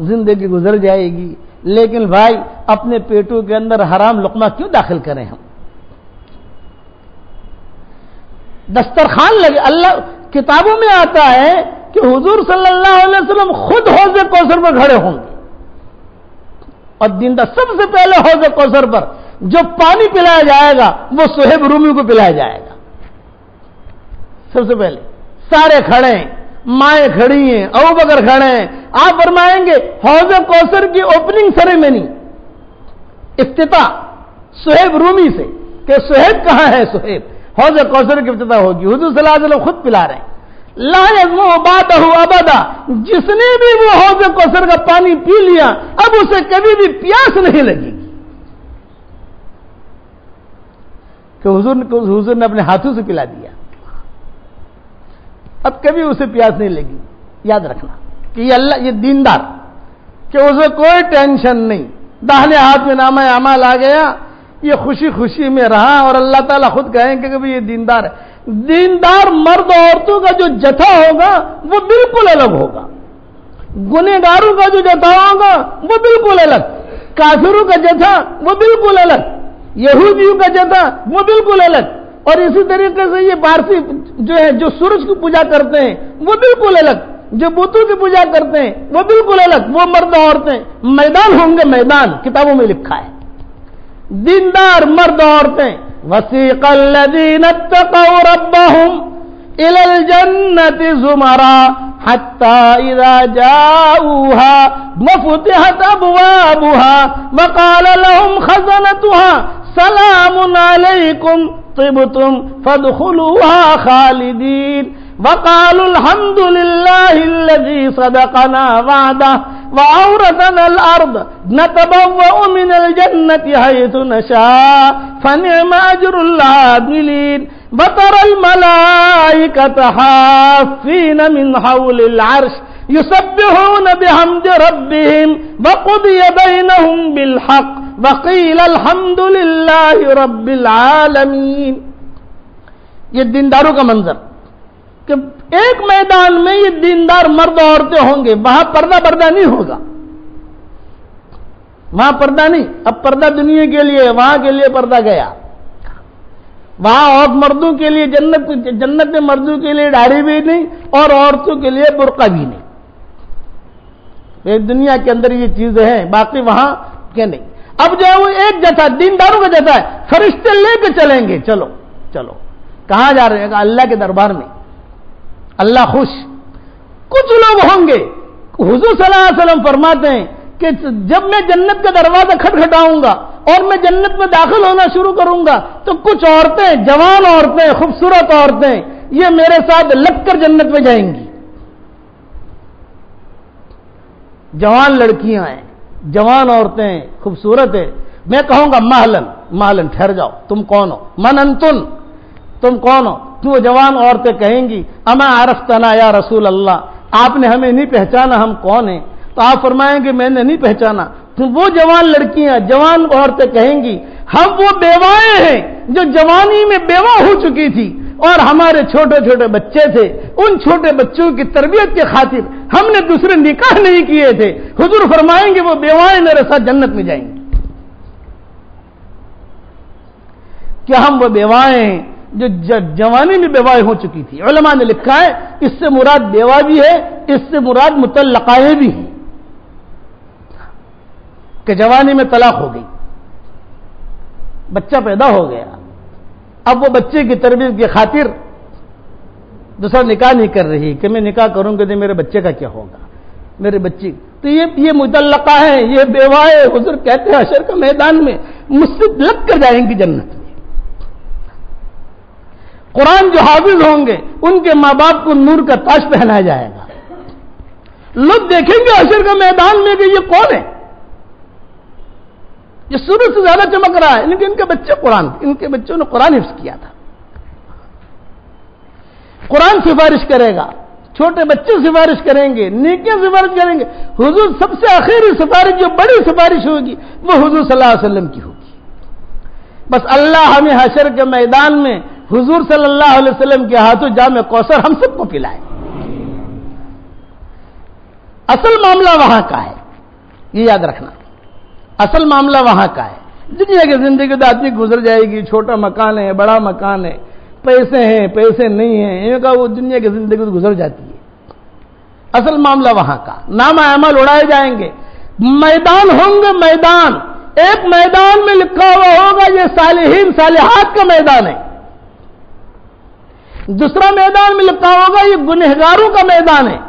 Speaker 1: زندگی گزر جائے گی. لیکن بھائی اپنے پیٹوں کے اندر حرام لقمہ کیوں داخل کریں ہم؟ دسترخوان لگے. اللہ کتابوں میں آتا ہے کہ حضور صلی اللہ علیہ وسلم خود حوض کوثر پر کھڑے ہوں گے، اور دیندار سب سے پہلے حوض کوثر پر جو پانی پلایا جائے گا وہ صہیب رومی کو پلایا جائے گا. سب سے پہلے سارے کھڑے ہیں، مائیں کھڑی ہیں، ابوبکر کھڑے ہیں. آپ فرمائیں گے حوض کوثر کی اوپننگ سیریمنی، افتتاح صہیب رومی سے کہ صہیب کہاں ہے، صہیب حوض کوثر کی افتتاح ہوگی. حضور صلی اللہ علیہ وسلم خود پلا رہے ہیں. لا یظمأ بعدہ ابدا، جس نے بھی وہ حوض کوثر کا پانی پی لیا اب اسے کبھی بھی پیاس نہیں لگی کہ حضور نے اپنے ہاتھوں سے پلا دیا، اب کبھی اسے پیاس نہیں لگی. یاد رکھنا کہ یہ اللہ، یہ دیندار کہ اسے کوئی ٹینشن نہیں، داہنے ہاتھ میں نامہ اعمال آ گیا، یہ خوشی خوشی میں رہا. اور اللہ تعالیٰ خود کہیں کہ یہ دیندار ہے. دیندار مرد عورتوں کا جو جتھا ہوگا وہ بالکل الگ ہوگا، گنہگاروں کا جو جتھا ہوگا وہ بالکل الگ، کافروں کا جتھا وہ بالکل الگ، یہودیوں کا جتھا وہ بالکل الگ. اور اسی طریقے سے یہ پارسی جو ہے جو سورج کی پوجا کرتے ہیں وہ بالکل الگ، جو بتوں کی پوجا کرتے ہیں وہ بالکل الگ. وہ مرد عورتیں میدان ہوں گے، میدان کتابوں میں لکھا ہے. دیندار مرد عورتیں وسیق الذین اتقوا ربهم الى الجنة زمرا حتى إذا جاءوها وفتحت أبوابها وقال لهم خزنتها سلام عليكم طبتم فادخلوها خالدين وقالوا الحمد لله الذي صدقنا وعده وأورثنا الأرض نتبوأ من الجنة حيث نشاء فنعم أجر العاملين وترى الملائكة حافين من حول العرش يسبحون بحمد ربهم وقضي بينهم بالحق وقيل الحمد لله رب العالمین. یہ دینداروں کا منظر کہ ایک میدان میں یہ دیندار مرد و عورتیں ہوں گے، وہاں پردہ نہیں ہوگا، وہاں پردہ نہیں. اب پردہ دنیا کے لیے، وہاں کے لیے پردہ گیا. وہاں عورت مردوں کے لیے جنت میں مردوں کے لیے داڑھی بھی نہیں اور عورتوں کے لیے برقع بھی نہیں. دنیا کے اندر یہ چیزیں ہیں، باقی وہاں کے نہیں. اب جو ہے وہ ایک جیسا دینداروں کا جیسا ہے، فرشتے لے کے چلیں گے. چلو چلو کہاں جا رہے ہیں؟ اللہ کے دربار میں. اللہ خوش. کچھ لوگ ہوں گے، حضور صلی اللہ علیہ وسلم فرماتے ہیں کہ جب میں جنت کا دروازہ کھٹکھٹاؤں گا اور میں جنت میں داخل ہونا شروع کروں گا تو کچھ عورتیں، جوان عورتیں، خوبصورت عورتیں، یہ میرے ساتھ لگ کر جنت میں جائیں گی. جوان لڑکیاں ہیں، جوان عورتیں، خوبصورت ہے. میں کہوں گا مہلن ٹھہر جاؤ، تم کون ہو؟ من انتن، تم کون ہو؟ وہ جوان عورتیں کہیں گی اما عرفتنا یا رسول اللہ، آپ نے ہمیں نہیں پہچانا، ہم کون ہیں؟ تو آپ فرمائیں گے میں نے نہیں پہچانا. تو وہ جوان لڑکیاں، جوان عورتیں کہیں گی ہم وہ بیوائیں ہیں جو جوانی میں بیوہ ہو چکی تھی اور ہمارے چھوٹے چھوٹے بچے تھے، ان چھوٹے بچوں کی تربیت کے خاطر ہم نے دوسرے نکاح نہیں کیے تھے. حضور فرمائیں گے وہ بیوائیں میرے ساتھ جنت میں جائیں گی. کیا ہم وہ بیوائیں ہیں جو جوانی میں بیوائیں ہو چکی تھی؟ علماء نے لکھا ہے اس سے مراد بیوہ بھی ہے، اس سے مراد مطلقائیں بھی ہیں کہ جوانی میں طلاق ہو گئی، بچہ پیدا ہو گیا، اب وہ بچے کی تربیت کی خاطر دوسرا نکاح نہیں کر رہی کہ میں نکاح کروں گی تو میرے بچے کا کیا ہوگا، میرے بچے. تو یہ مطلقہ ہیں، یہ بیوائیں. حضور کہتے ہیں حشر کے میدان میں مجھ سے لگ کر جائیں گی جنت میں. قرآن جو حافظ ہوں گے ان کے ماں باپ کو نور کا تاج پہنایا جائے گا. لوگ دیکھیں گے حشر کے میدان میں کہ یہ کون ہے، یہ سورج سے زیادہ چمک رہا ہے. لیکن ان کے بچے ان کے بچوں نے قرآن حفظ کیا تھا. قرآن سفارش کرے گا، چھوٹے بچے سفارش کریں گے، نیکیاں سفارش کریں گے. حضور سب سے آخری سفارش، جو بڑی سفارش ہوگی وہ حضور صلی اللہ علیہ وسلم کی ہوگی. بس اللہ ہمیں حشر کے میدان میں حضور صلی اللہ علیہ وسلم کے ہاتھوں جام کوثر ہم سب کو پلائے. اصل معاملہ وہاں کا ہے، یہ یاد رکھنا. اصل معاملہ وہاں کا ہے. دنیا کی زندگی تو آدمی گزر جائے گی، چھوٹا مکان ہے، بڑا مکان ہے، پیسے ہیں، پیسے نہیں ہیں، ان کا وہ دنیا کی زندگی تو گزر جاتی ہے. اصل معاملہ وہاں کا. نام اعمال اڑائے جائیں گے. میدان ہوں گے، میدان. ایک میدان میں لکھا ہوا ہوگا یہ صالحین صالحات کا میدان ہے، دوسرا میدان میں لکھا ہوگا یہ گنہگاروں کا میدان ہے.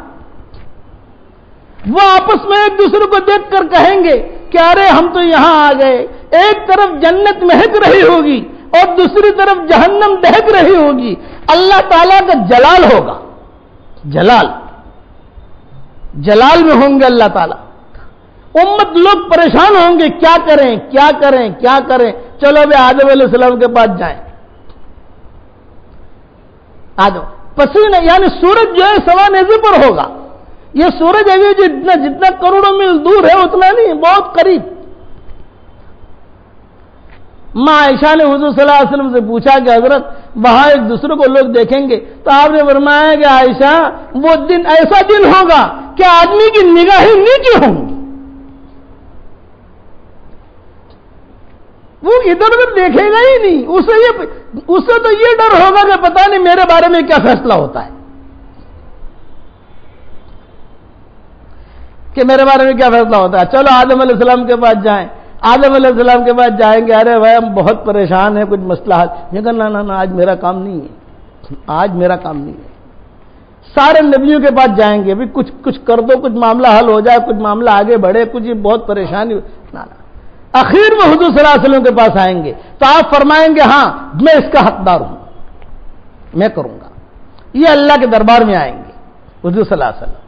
Speaker 1: وہ آپس میں ایک دوسرے کو دیکھ کر کہیں گے کہ ارے ہم تو یہاں آ گئے. ایک طرف جنت مہک رہی ہوگی اور دوسری طرف جہنم دہک رہی ہوگی. اللہ تعالیٰ کا جلال ہوگا، جلال میں ہوں گے اللہ تعالیٰ. امت لوگ پریشان ہوں گے، کیا کریں کیا کریں کیا کریں. چلو بھی آدم علیہ السلام کے پاس جائیں. آدم پسینے یعنی سورج جو ہے سوا نیزے پر ہوگا. یہ سورج ابھی جتنا کروڑوں میل دور ہے اتنا نہیں، بہت قریب. ماں عائشہ نے حضور صلی اللہ علیہ وسلم سے پوچھا کہ حضرت وہاں ایک دوسرے کو لوگ دیکھیں گے؟ تو آپ نے فرمایا کہ عائشہ وہ دن ایسا دن ہوگا کہ آدمی کی نگاہیں نیچے ہوں گی، وہ ادھر ادھر دیکھے گا ہی نہیں. اسے تو یہ ڈر ہوگا کہ پتہ نہیں میرے بارے میں کیا فیصلہ ہوتا ہے، کہ میرے بارے میں کیا فیصلہ ہوتا ہے. چلو آدم علیہ السلام کے پاس جائیں. آدم علیہ السلام کے پاس جائیں گے، ارے بھائی ہم بہت پریشان ہیں، کچھ مسئلہ حل. یہ کہا نا آج میرا کام نہیں ہے، آج میرا کام نہیں ہے. سارے نبیوں کے پاس جائیں گے بھی کچھ کر دو، کچھ معاملہ حل ہو جائے، کچھ معاملہ آگے بڑھے، کچھ یہ بہت پریشانی نہ۔ آخر میں حضور صلی اللہ علیہ وسلم کے پاس آئیں گے تو آپ فرمائیں گے ہاں میں اس کا حقدار ہوں، میں کروں گا۔ یہ اللہ کے دربار میں آئیں گے حضور صلی اللہ علیہ وسلم،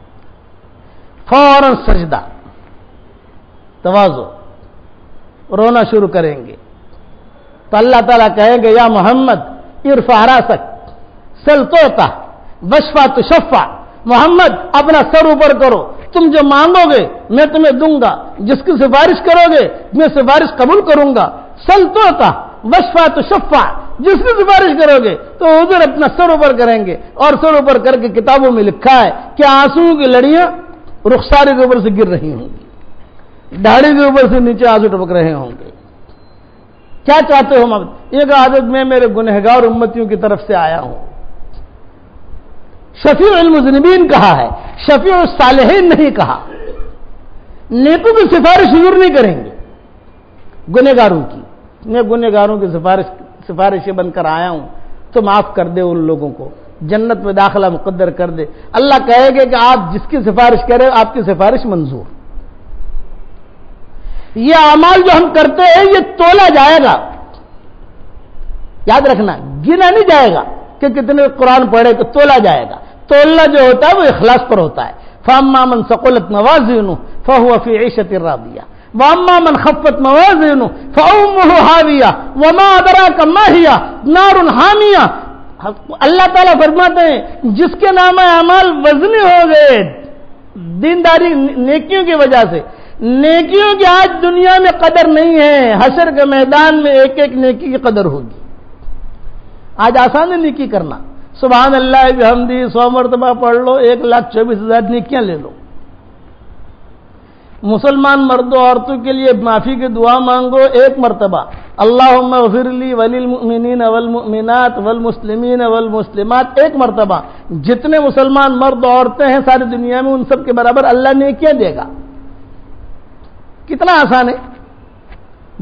Speaker 1: فوراً سجدہ، تواضع، رونا شروع کریں گے تو اللہ تعالیٰ کہیں گے یا محمد ارفع راسک سل توتا وشفا تشفع، محمد اپنا سر اوپر کرو، تم جو مانگو گے میں تمہیں دوں گا، جس کی سفارش کرو گے میں سفارش قبول کروں گا، سل توتا وشفا تشفع، جس کی سفارش کرو گے تو حضور اپنا سر اوپر کریں گے، اور سر اوپر کر کے کتابوں میں لکھا ہے کہ آنسوؤں کی لڑیاں رخسارے کے اوپر سے گر رہی ہوں گی، داڑھی کے اوپر سے نیچے آنسو ٹپک رہے ہوں گے۔ کیا چاہتے ہو محمد؟ ایک عادت میں میرے گنہگار امتیوں کی طرف سے آیا ہوں۔ شفیع المذنبین کہا ہے، شفیع الصالحین نہیں کہا۔ نیکوں کی سفارش حضور نہیں کریں گے، گنہگاروں کی۔ میں گنہگاروں کی سفارشیں بن کر آیا ہوں تو معاف کر دے ان لوگوں کو، جنت میں داخلہ مقدر کر دے۔ اللہ کہے گا کہ آپ جس کی سفارش کریں آپ کی سفارش منظور۔ یہ اعمال جو ہم کرتے ہیں یہ تولا جائے گا، یاد رکھنا، گنا نہیں جائے گا کہ کتنے قرآن پڑھے تو تولا جائے گا۔ تولنا جو ہوتا ہے وہ اخلاص پر ہوتا ہے۔ فَأَمَّا مَنْ ثَقُلَتْ مَوَازِينُهُ فَهُوَ فِي عِيشَةٍ رَاضِيَةٍ وَأَمَّا مَنْ خَفَّتْ مَوَازِينُهُ فَأُمُّهُ هَاوِيَةٌ وَمَا أَدْرَاكَ مَا هِيَ نَارٌ حَامِيَةٌ۔ اللہ تعالیٰ فرماتے ہیں جس کے نام اعمال وزنی ہو گئے دینداری نیکیوں کی وجہ سے، نیکیوں کی آج دنیا میں قدر نہیں ہے، حشر کے میدان میں ایک ایک نیکی کی قدر ہوگی۔ آج آسان ہے نیکی کرنا، سبحان اللہ بحمدی 100 مرتبہ پڑھ لو، 1,24,000 نیکیاں لے لو۔ مسلمان مردوں عورتوں کے لیے معافی کی دعا مانگو 1 مرتبہ، اللہم اغفر لی وللمؤمنین والمؤمنات والمسلمین والمسلمات 1 مرتبہ۔ جتنے مسلمان مرد عورتیں ہیں ساری دنیا میں ان سب کے برابر اللہ نیکیاں دے گا۔ کتنا آسان ہے،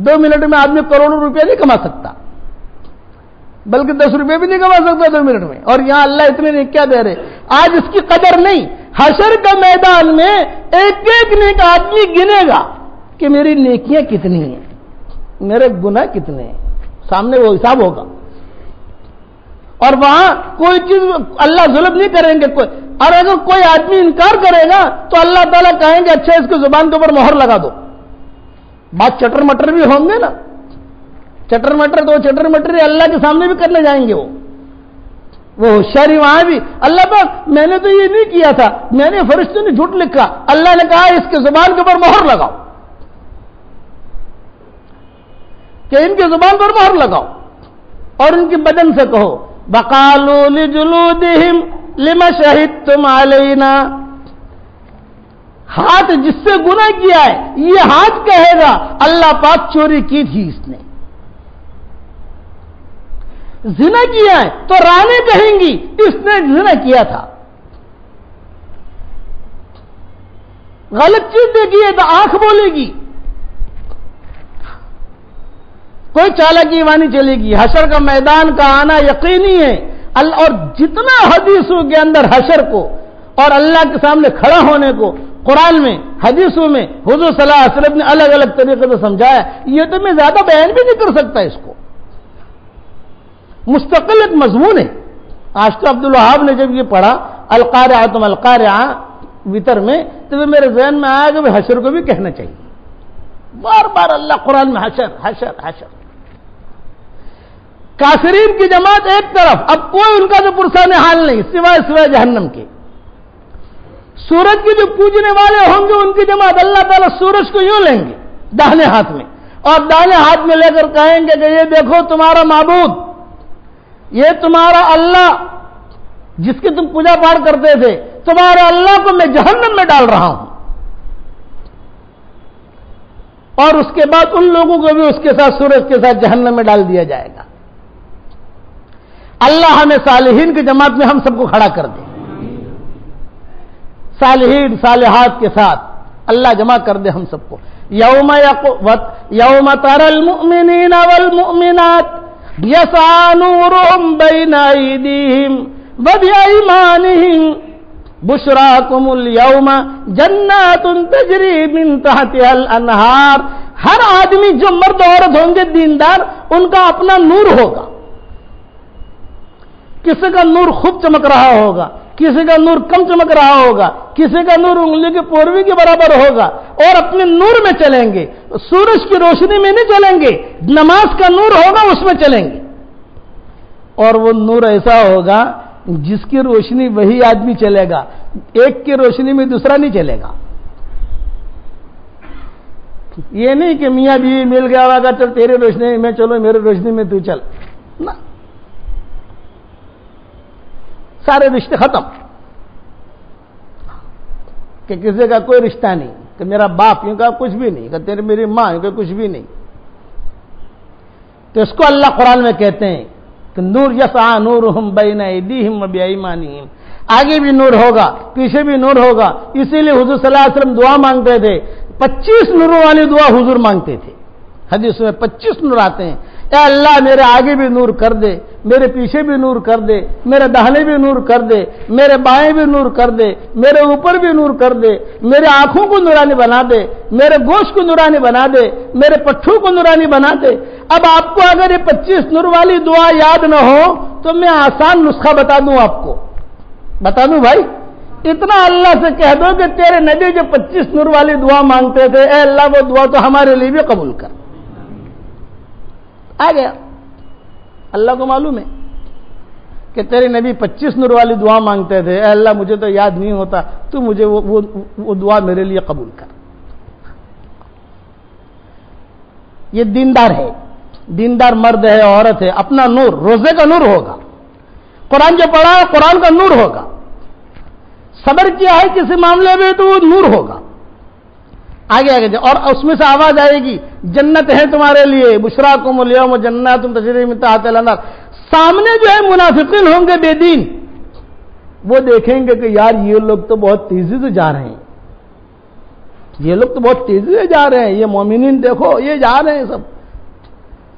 Speaker 1: 2 منٹ میں آدمی کروڑوں روپیہ نہیں کما سکتا، بلکہ 10 روپے بھی نہیں کما سکتا 2 منٹ میں، اور یہاں اللہ اتنے نیکیاں دے رہے۔ آج اس کی قدر نہیں، حشر کا میدان میں ایک ایک نیک آدمی گنے گا کہ میری نیکیاں کتنی ہیں، میرے گناہ کتنے ہیں، سامنے وہ حساب ہوگا۔ اور وہاں کوئی چیز اللہ ظلم نہیں کریں گے کوئی، اور اگر کوئی آدمی انکار کرے گا تو اللہ تعالیٰ کہیں گے اچھا اس کی زبان کے اوپر مہر لگا دو۔ بات چٹر مٹر بھی ہوں گے نا، چٹر مٹر تو چٹر مٹر اللہ کے سامنے بھی کرنے جائیں گے، وہ ہوشیاری وہاں بھی اللہ پاک میں نے تو یہ نہیں کیا تھا، میں نے فرشتوں نے جھوٹ لکھا، اللہ نے کہا اس کے زبان کے اوپر مہر لگاؤ، کہ ان کی زبان پر مہر لگاؤ، اور ان کی بدن سے کہو وَقَالُوا لِجُلُودِهِمْ لِمَ شَهِدتُّمْ عَلَيْنَا۔ ہاتھ جس سے گناہ کیا ہے یہ ہاتھ کہے گا اللہ پاک چوری کی تھی اس نے، زنا کیا ہے تو رانیں کہیں گی اس نے زنا کیا تھا، غلط چیز دیکھی ہے تو آنکھ بولے گی، کوئی چالاکی وانی چلے گی۔ حشر کا میدان کا آنا یقینی ہے، اور جتنا حدیثوں کے اندر حشر کو اور اللہ کے سامنے کھڑا ہونے کو قرآن میں حدیثوں میں حضور صلی اللہ علیہ وسلم نے الگ الگ طریقے سے سمجھایا، یہ تو میں زیادہ بیان بھی نہیں کر سکتا، اس کو مستقل ایک مضمون ہے۔ آج تو عبدالوہاب نے جب یہ پڑھا القارعہ تم القارعہ وطر میں تو میرے ذہن میں آیا کہ حشر کو بھی کہنا چاہیے، بار بار اللہ قرآن میں حشر حشر حشر۔ کافرین کی جماعت ایک طرف، اب کوئی ان کا جو پرسان حال نہیں سوائے جہنم کے۔ سورج کے جو پوجنے والے ہوں گے ان کی جماعت، اللہ تعالیٰ سورج کو یوں لیں گے داہنے ہاتھ میں، اور داہنے ہاتھ میں لے کر کہیں گے کہ یہ دیکھو تمہارا معبود، یہ تمہارا اللہ جس کی تم پوجا پاٹ کرتے تھے، تمہارے اللہ کو میں جہنم میں ڈال رہا ہوں۔ اور اس کے بعد ان لوگوں کو بھی اس کے ساتھ سورج کے ساتھ جہنم میں ڈال دیا جائے گا۔ اللہ ہمیں صالحین کی جماعت میں ہم سب کو کھڑا کر دے، صالحین صالحات کے ساتھ اللہ جمع کر دے ہم سب کو۔ یوم تری المؤمنین والمؤمنات یسعی نورهم بین ایدیہم وبأيمانهم بشراكم اليوم جنات تجری من تحتها الانہار. ہر آدمی جو مرد عورت ہوں گے دیندار، ان کا اپنا نور ہوگا. کسی کا نور خوب چمک رہا ہوگا، کسی کا نور کم چمک رہا ہوگا، کسی کا نور انگلی کی پوروی کے برابر ہوگا، اور اپنے نور میں چلیں گے. سورج کی روشنی میں نہیں چلیں گے، نماز کا نور ہوگا اس میں چلیں گے. اور وہ نور ایسا ہوگا جس کی روشنی وہی آدمی چلے گا، ایک کی روشنی میں دوسرا نہیں چلے گا. یہ نہیں کہ میاں بیوی مل گیا ہوگا چل تیری روشنی میں چلو میری روشنی میں تو چل، نہ، سارے رشتے ختم. کہ کسی کا کوئی رشتہ نہیں، کہ میرا باپ یوں کا کچھ بھی نہیں، کہ تیری میری ماں یوں کا کچھ بھی نہیں. تو اس کو اللہ قرآن میں کہتے ہیں کہ نور یسعى نورهم بین ایدیہم و بایمانہم. آگے بھی نور ہوگا، پیچھے بھی نور ہوگا. اسی لیے حضور صلی اللہ علیہ وسلم دعا مانگتے تھے، 25 نوروں والی دعا حضور مانگتے تھے. حدیث میں 25 نور آتے ہیں. اے اللہ میرے آگے بھی نور کر دے، میرے پیچھے بھی نور کر دے، میرے داہنے بھی نور کر دے، میرے بائیں بھی نور کر دے، میرے اوپر بھی نور کر دے، میرے آنکھوں کو نورانی بنا دے، میرے گوشت کو نورانی بنا دے، میرے پٹھوں کو نورانی بنا دے. اب آپ کو اگر یہ 25 نور والی دعا یاد نہ ہو تو میں آسان نسخہ بتا دوں، آپ کو بتا دوں بھائی. اتنا اللہ سے کہہ دو کہ تیرے نبی جو 25 نور والی دعا مانگتے تھے، اے اللہ وہ دعا تو ہمارے لیے بھی قبول کر. آ گیا. اللہ کو معلوم ہے کہ تیرے نبی 25 نور والی دعا مانگتے تھے، اے اللہ مجھے تو یاد نہیں ہوتا، تو مجھے وہ دعا میرے لیے قبول کر. یہ دیندار ہے، دیندار مرد ہے عورت ہے. اپنا نور، روزے کا نور ہوگا، قرآن جو پڑھا ہے قرآن کا نور ہوگا، صبر کیا ہے کسی معاملے میں تو وہ نور ہوگا. آگے اور اس میں سے آواز آئے گی جنت ہے تمہارے لیے، بشراکم الیوم جنات تجری من تحتها الانہار. سامنے جو ہے منافقین ہوں گے بے دین، وہ دیکھیں گے کہ یار یہ لوگ تو بہت تیزی سے جا رہے ہیں، یہ لوگ تو بہت تیزی سے جا رہے ہیں، یہ مومنین دیکھو یہ جا رہے ہیں سب.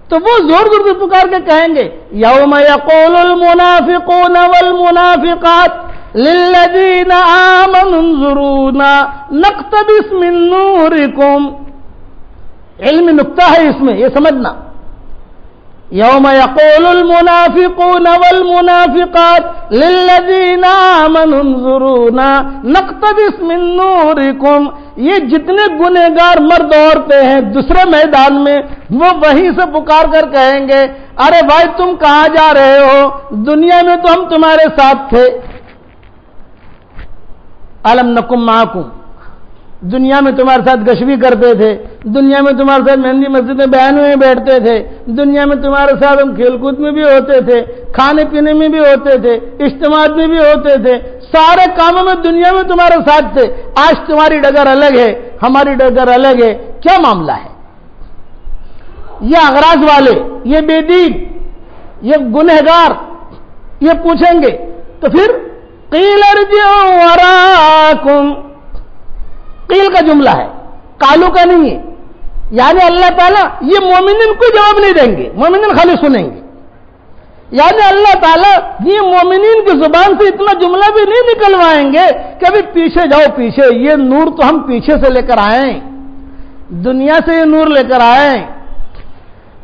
Speaker 1: تو وہ زور زور سے پکار کے کہیں گے یوم یقول المنافقون والمنافقات للذین آمنوا انظرونا نقتبس من نورکم. علمی نکتہ ہے اس میں، یہ سمجھنا. یوم یقول المنافقون والمنافقات للذین آمنوا انظرونا نقتبس من نورکم. یہ جتنے گنہگار مرد عورتیں ہیں دوسرے میدان میں، وہ وہیں سے پکار کر کہیں گے ارے بھائی تم کہاں جا رہے ہو، دنیا میں تو ہم تمہارے ساتھ تھے. الم نکم معکم، دنیا میں تمہارے ساتھ گشبی کرتے تھے، دنیا میں تمہارے ساتھ مہندی مسجد میں بیان میں بیٹھتے تھے، دنیا میں تمہارے ساتھ ہم کھیل کود میں بھی ہوتے تھے، کھانے پینے میں بھی ہوتے تھے، اجتماعات میں بھی ہوتے تھے، سارے کاموں میں دنیا میں تمہارے ساتھ تھے. آج تمہاری ڈگر الگ ہے، ہماری ڈگر الگ ہے، کیا معاملہ ہے؟ یہ اغراض والے، یہ بے دین، یہ گنہگار یہ پوچھیں گے. تو پھر قیل ارجعوا وراءکم، قیل کا جملہ ہے، قالو کا نہیں ہے. یعنی اللہ تعالیٰ یہ مومنین کو جواب نہیں دیں گے، مومنین خالی سنیں گے. یعنی اللہ تعالیٰ یہ مومنین کی زبان سے اتنا جملہ بھی نہیں نکلوائیں گے کہ ابھی پیچھے جاؤ پیچھے، یہ نور تو ہم پیچھے سے لے کر آئے ہیں، دنیا سے یہ نور لے کر آئے ہیں.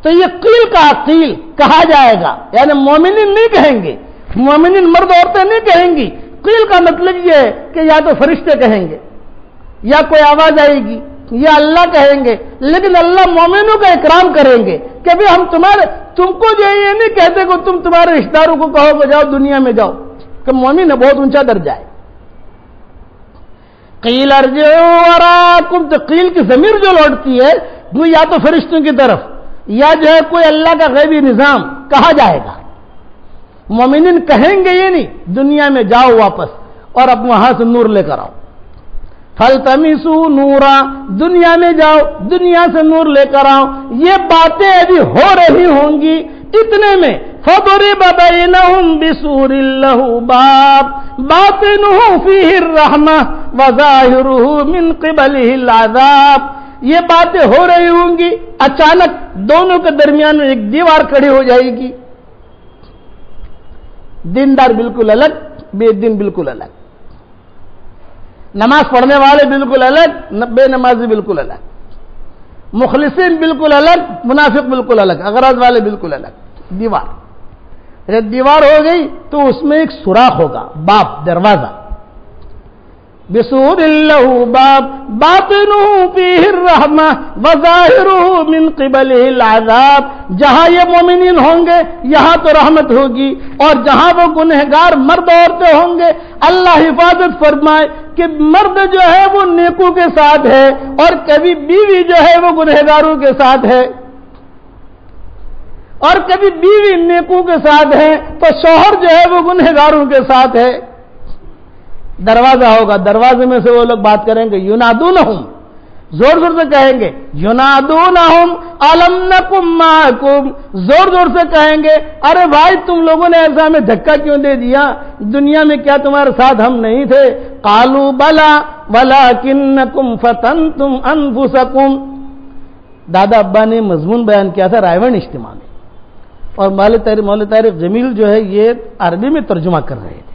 Speaker 1: تو یہ قیل کا قیل کہا جائے گا، یعنی مومنین نہیں کہیں گے، مومنین مرد عورتیں نہیں کہیں گی. قیل کا مطلب یہ ہے کہ یا تو فرشتے کہیں گے، یا کوئی آواز آئے گی، یا اللہ کہیں گے. لیکن اللہ مومنوں کا اکرام کریں گے کہ بھی ہم تم کو جو یہ نہیں کہتے کہ تم تمہارے رشتہ داروں کو کہو کہ جاؤ دنیا میں جاؤ، کہ مومن ہے بہت اونچا درجہ ہے. قیل ارجعوا وراءکم، تو قیل کی ضمیر جو لوٹتی ہے وہ یا تو فرشتوں کی طرف یا جو ہے کوئی اللہ کا غیبی نظام کہا جائے گا. مومنین کہیں گے یہ نہیں دنیا میں جاؤ واپس اور اب وہاں سے نور لے کر آؤ. فَالْتَمِسُوا نُورًا، دنیا میں جاؤ دنیا سے نور لے کر آؤ. یہ باتیں ابھی ہو رہی ہوں گی، اتنے میں فَضُرِبَ بَيْنَهُمْ بِسُورٍ لَهُ بَابٌ بَاطِنُهُ فِيهِ الرَّحْمَةُ وَظَاهِرُهُ مِنْ قِبَلِهِ الْعَذَابُ. یہ باتیں ہو رہی ہوں گی، اچانک دونوں کے درمیان میں ایک دیوار کھڑی ہو جائے گی. دیندار بالکل الگ، بے دین بالکل الگ، نماز پڑھنے والے بالکل الگ، بے نمازی بالکل الگ، مخلصین بالکل الگ، منافق بالکل الگ، اغراض والے بالکل الگ. دیوار، جب دیوار ہو گئی تو اس میں ایک سوراخ ہوگا، باب، دروازہ. بسور له باب باطنه فيه الرحمة وظاهره من قبله العذاب. جہاں یہ مومنین ہوں گے یہاں تو رحمت ہوگی، اور جہاں وہ گنہگار مرد عورتیں ہوں گے اللہ حفاظت فرمائے کہ مرد جو ہے وہ نیکوں کے ساتھ ہے، اور کبھی بیوی جو ہے وہ گنہگاروں کے ساتھ ہے، اور کبھی بیوی نیکوں کے ساتھ ہے تو شوہر جو ہے وہ گنہگاروں کے ساتھ ہے. دروازہ ہوگا، دروازے میں سے وہ لوگ بات کریں گے، ینادونہم، زور زور سے کہیں گے، ینادونہم الم نکم معکم، زور زور سے کہیں گے ارے بھائی تم لوگوں نے ایسا ہمیں دھکا کیوں دے دیا، دنیا میں کیا تمہارے ساتھ ہم نہیں تھے؟ قالوا بلا ولکنکم فتنتم انفسکم. دادا ابا نے مضمون بیان کیا تھا رائیون اجتماع میں، اور مولانا طارق جمیل جو ہے یہ عربی میں ترجمہ کر رہے تھے.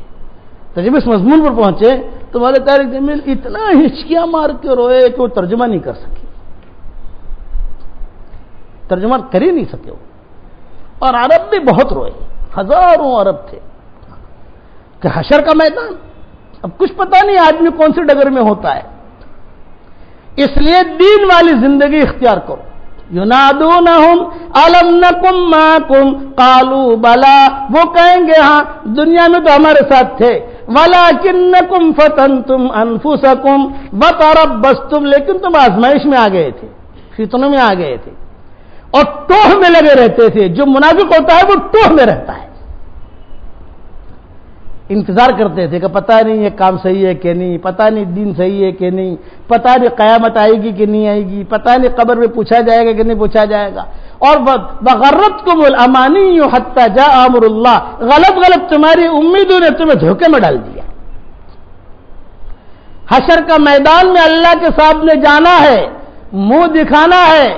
Speaker 1: تو جب اس مضمون پر پہنچے تو مولانا طارق جمیل اتنا ہچکیاں مار کے روئے کہ وہ ترجمہ نہیں کر سکے، ترجمہ کر ہی نہیں سکے وہ، اور عرب بھی بہت روئے، ہزاروں عرب تھے کہ حشر کا میدان، اب کچھ پتہ نہیں آدمی کون سی ڈگر میں ہوتا ہے، اس لیے دین والی زندگی اختیار کرو. ینادونہم الم نکم معکم قالوا بلا، وہ کہیں گے ہاں دنیا میں تو ہمارے ساتھ تھے، ولکنکم فتنتم انفسکم وتربصتم، لیکن تم آزمائش میں آ گئے تھے، فتنوں میں آ گئے تھے، اور ٹوہ میں لگے رہتے تھے. جو منافق ہوتا ہے وہ ٹوہ میں رہتا ہے، انتظار کرتے تھے کہ پتہ نہیں یہ کام صحیح ہے کہ نہیں، پتہ نہیں دین صحیح ہے کہ نہیں، پتہ نہیں قیامت آئے گی کہ نہیں آئے گی، پتہ نہیں قبر میں پوچھا جائے گا کہ نہیں پوچھا جائے گا. اور وغرتکم الامانی حتی جاء امر اللہ، غلط غلط تمہاری امیدوں نے تمہیں دھوکے میں ڈال دیا. حشر کا میدان میں اللہ کے سامنے جانا ہے، منہ دکھانا ہے،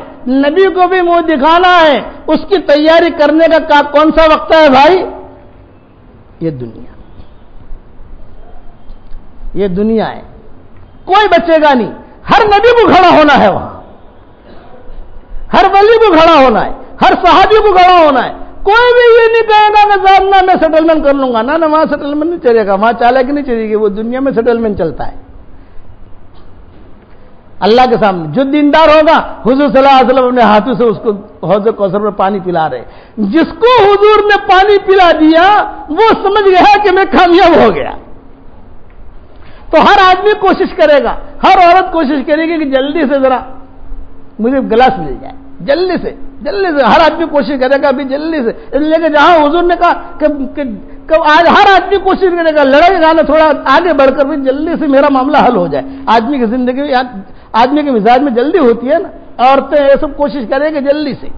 Speaker 1: نبی کو بھی منہ دکھانا ہے، اس کی تیاری کرنے کا کون سا وقت ہے بھائی؟ یہ دنیا، یہ دنیا ہے، کوئی بچے گا نہیں. ہر نبی کو کھڑا ہونا ہے وہاں، ہر ولی کو کھڑا ہونا ہے، ہر صحابی کو کھڑا ہونا ہے. کوئی بھی یہ نہیں کہے گا کہ صاحب نہ میں سیٹلمنٹ کر لوں گا، نہ وہاں سیٹلمنٹ نہیں چلے گا، وہاں چالاکی نہیں چلے گی، وہ دنیا میں سیٹلمنٹ چلتا ہے. اللہ کے سامنے جو دیندار ہوگا حضور صلی اللہ علیہ وسلم اپنے ہاتھوں سے اس کو حوض کوثر میں پانی پلا رہے، جس کو حضور نے پانی پلا دیا وہ سمجھ گیا کہ میں کامیاب ہو گیا. تو ہر آدمی کوشش کرے گا، ہر عورت کوشش کرے گی کہ جلدی سے ذرا مجھے گلاس مل جائے، جلدی سے ہر آدمی کوشش کرے گا ابھی جلدی سے. اس لیے کہ جہاں حضور نے کہا کہ آج ہر آدمی کوشش کرے گا، لڑے گا نا تھوڑا آگے بڑھ کر بھی جلدی سے میرا معاملہ حل ہو جائے. آدمی کی زندگی میں، آدمی کے مزاج میں جلدی ہوتی ہے نا، عورتیں یہ سب کوشش کریں گے جلدی سے.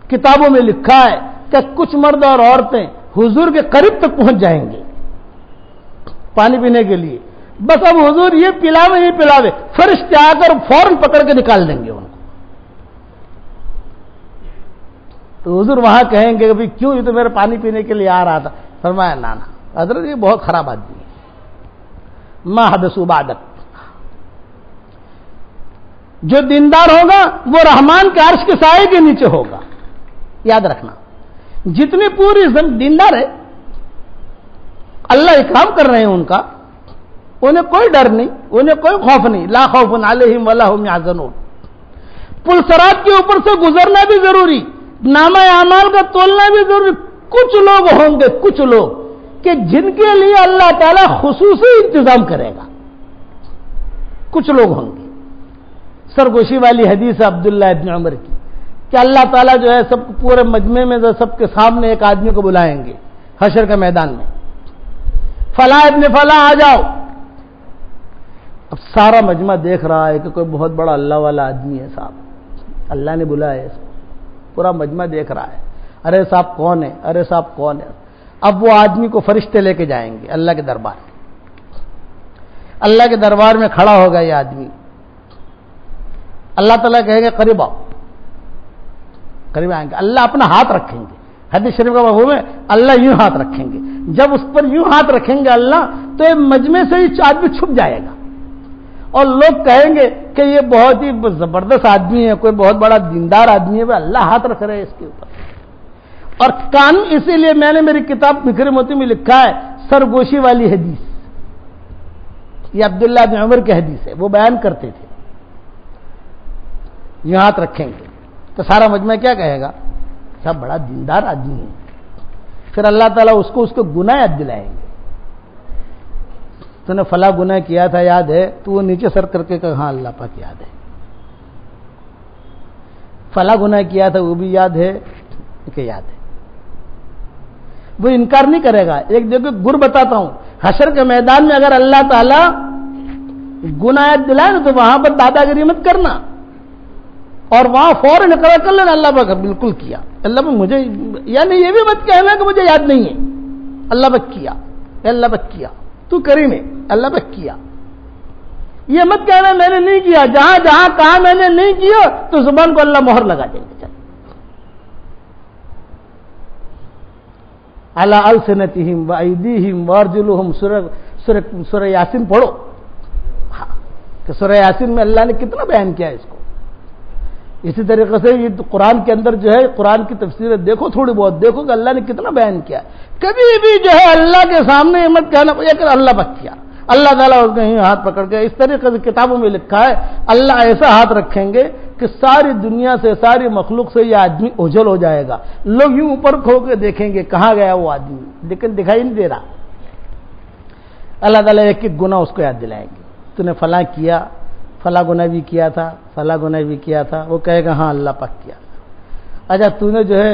Speaker 1: کتابوں میں لکھا ہے کہ کچھ مرد اور عورتیں حضور کے قریب تک پہنچ جائیں گے پانی پینے کے لیے، بس اب حضور یہ پلاوے نہیں پلاوے، فرشتے آ کر فوراً پکڑ کے نکال دیں گے ان کو. تو حضور وہاں کہیں گے کہ کیوں یہ تو میرے پانی پینے کے لیے آ رہا تھا. فرمایا نانا حضرت یہ بہت خراب آدمی ہے، ما حدثوا بعدک. جو دیندار ہوگا وہ رحمان کے عرش کے سائے کے نیچے ہوگا. یاد رکھنا جتنی پوری دیندار ہے اللہ اکرام کر رہے ہیں ان کا، انہیں کوئی ڈر نہیں، انہیں کوئی خوف نہیں. لا خوف علیہم ولا هم يحزنون. پل صراط کے اوپر سے گزرنا بھی ضروری، نامہ اعمال کا تولنا بھی ضروری. کچھ لوگ ہوں گے، کچھ لوگ کہ جن کے لیے اللہ تعالیٰ خصوصی انتظام کرے گا. کچھ لوگ ہوں گے. سرگوشی والی حدیث عبداللہ ابن عمر کی کہ اللہ تعالیٰ جو ہے سب پورے مجمع میں سب کے سامنے ایک آدمی کو بلائیں گے حشر کے میدان میں، فلاں ابن فلاں آ جاؤ. اب سارا مجمع دیکھ رہا ہے کہ کوئی بہت بڑا اللہ والا آدمی ہے صاحب، اللہ نے بلایا ہے. پورا مجمع دیکھ رہا ہے، ارے صاحب کون ہے، ارے صاحب کون ہے. اب وہ آدمی کو فرشتے لے کے جائیں گے اللہ کے دربار. اللہ کے دربار میں کھڑا ہوگا یہ آدمی. اللہ تعالیٰ کہیں گے قریب آؤ، قریب آئیں گے. اللہ اپنا ہاتھ رکھیں گے، حدیث شریف کا مفہوم ہے اللہ یوں ہاتھ رکھیں گے، جب اس پر یوں ہاتھ رکھیں گے اللہ تو یہ مجمع سے ہی آدمی چھپ جائے گا اور لوگ کہیں گے کہ یہ بہت ہی زبردست آدمی ہے، کوئی بہت بڑا دیندار آدمی ہے، وہ اللہ ہاتھ رکھ رہے ہیں اس کے اوپر۔ اور قانون اسی لیے میں نے میری کتاب فکر موتی میں لکھا ہے سرگوشی والی حدیث، یہ عبداللہ بن عمر کی حدیث ہے، وہ بیان کرتے تھے یوں ہاتھ رکھیں گے تو سارا مجمع کیا کہے گا؟ سب بڑا دیندار آدمی ہے۔ پھر اللہ تعالیٰ اس کو گناہ یاد دلائیں گے، تو نے فلاں گناہ کیا تھا یاد ہے؟ تو وہ نیچے سر کر کے کہا ہاں اللہ پاک یاد ہے۔ فلاں گناہ کیا تھا وہ بھی یاد ہے کہ یاد ہے، وہ انکار نہیں کرے گا۔ ایک دیکھو گر بتاتا ہوں، حشر کے میدان میں اگر اللہ تعالیٰ گناہ یاد دلائے نا تو وہاں پر دادا گیری مت کرنا اور وہاں فوراً اقرار کر لینا اللہ پاک بالکل کیا، اللہ پاک مجھے، یعنی یہ بھی مت کہنا کہ مجھے یاد نہیں ہے، اللہ پاک کیا، اللہ پاک کیا، تو کریم ہے، اللہ پاک کیا، یہ مت کہنا میں نے نہیں کیا، جہاں جہاں کہا میں نے نہیں کیا تو زبان کو اللہ مہر لگا دیں گے۔ چل علی السنتہم وایدیہم وارجلہم، سورہ یاسین پڑھو، کہ سورہ یاسین میں اللہ نے کتنا بیان کیا اس کو۔ اسی طریقے سے یہ قرآن کے اندر جو ہے قرآن کی تفسیریں دیکھو، تھوڑی بہت دیکھو کہ اللہ نے کتنا بیان کیا۔ کبھی بھی جو ہے اللہ کے سامنے یہ مت کہنا کہ اللہ پاک کیا، اللہ تعالیٰ اس نے ہاتھ پکڑ کے، اس طریقے سے کتابوں میں لکھا ہے اللہ ایسا ہاتھ رکھیں گے کہ ساری دنیا سے، ساری مخلوق سے یہ آدمی اوجھل ہو جائے گا، لوگ یوں اوپر کھو کے دیکھیں گے کہاں گیا وہ آدمی، لیکن دکھائی نہیں دے رہا۔ اللہ تعالیٰ ایک ایک گناہ اس کو یاد دلائیں گے، تو نے فلاں کیا، فلاں گناہ بھی کیا تھا، فلاں گناہ بھی کیا تھا، وہ کہے گا ہاں اللہ پاک کیا۔ اچھا تو نے جو ہے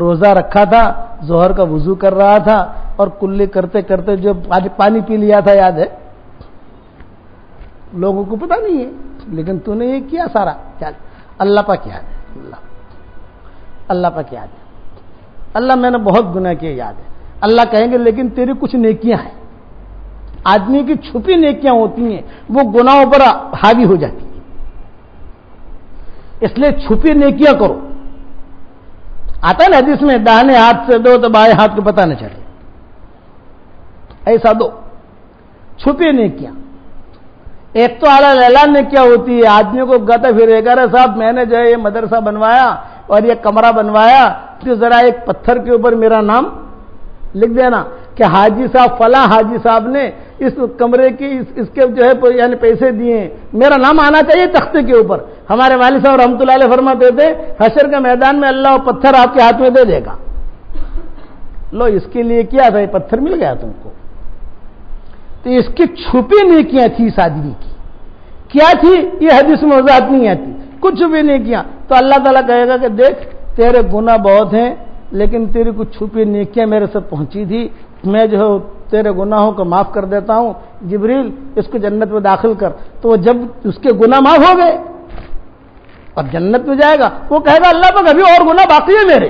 Speaker 1: روزہ رکھا تھا، ظہر کا وضو کر رہا تھا اور کلی کرتے کرتے جو پانی پی لیا تھا یاد ہے؟ لوگوں کو پتہ نہیں ہے لیکن تو نے یہ کیا سارا، اللہ پاک یاد ہے، اللہ پاک یاد ہے، اللہ میں نے بہت گناہ کیے یاد ہے۔ اللہ کہیں گے لیکن تیری کچھ نیکیاں ہیں، آدمی کی چھپی نیکیاں ہوتی ہیں وہ گناہوں پر حاوی ہو جاتی ہیں، اس لیے چھپی نیکیاں کرو۔ آتا ہے نا حدیث میں داہنے ہاتھ سے دو تو بائیں ہاتھ کو پتہ نہ چلے، ایسا دو چھپی نیکیاں۔ ایک تو اعلیٰ اعلان نیکیاں ہوتی ہے، آدمیوں کو کہتا پھر ارے صاحب میں نے جو ہے یہ مدرسہ بنوایا اور یہ کمرہ بنوایا تو ذرا ایک پتھر کے اوپر میرا نام لکھ دینا کہ حاجی صاحب فلاں حاجی صاحب نے اس کمرے کی اس کے جو ہے یعنی پیسے دیے، میرا نام آنا چاہیے تختے کے اوپر۔ ہمارے والد صاحب رحمۃ اللہ علیہ فرماتے تھے حشر کے میدان میں اللہ پتھر آپ کے ہاتھ میں دے دے گا، لو اس کے لیے کیا تھا، یہ پتھر مل گیا تم کو۔ تو اس کی چھپی نیکیاں تھی اس آدمی کی، کیا تھی یہ حدیث میں وضاحت نہیں آتی، کچھ چھپی نیکیاں۔ تو اللہ تعالیٰ کہے گا کہ دیکھ تیرے گناہ بہت ہیں لیکن تیری کچھ چھپی نیکیاں میرے سے پہنچی تھی، میں جو ہے تیرے گناہوں کو معاف کر دیتا ہوں، جبریل اس کو جنت میں داخل کر۔ تو وہ جب اس کے گناہ معاف ہو گئے اور جنت میں جائے گا وہ کہے گا اللہ پاک ابھی اور گناہ باقی ہے میرے،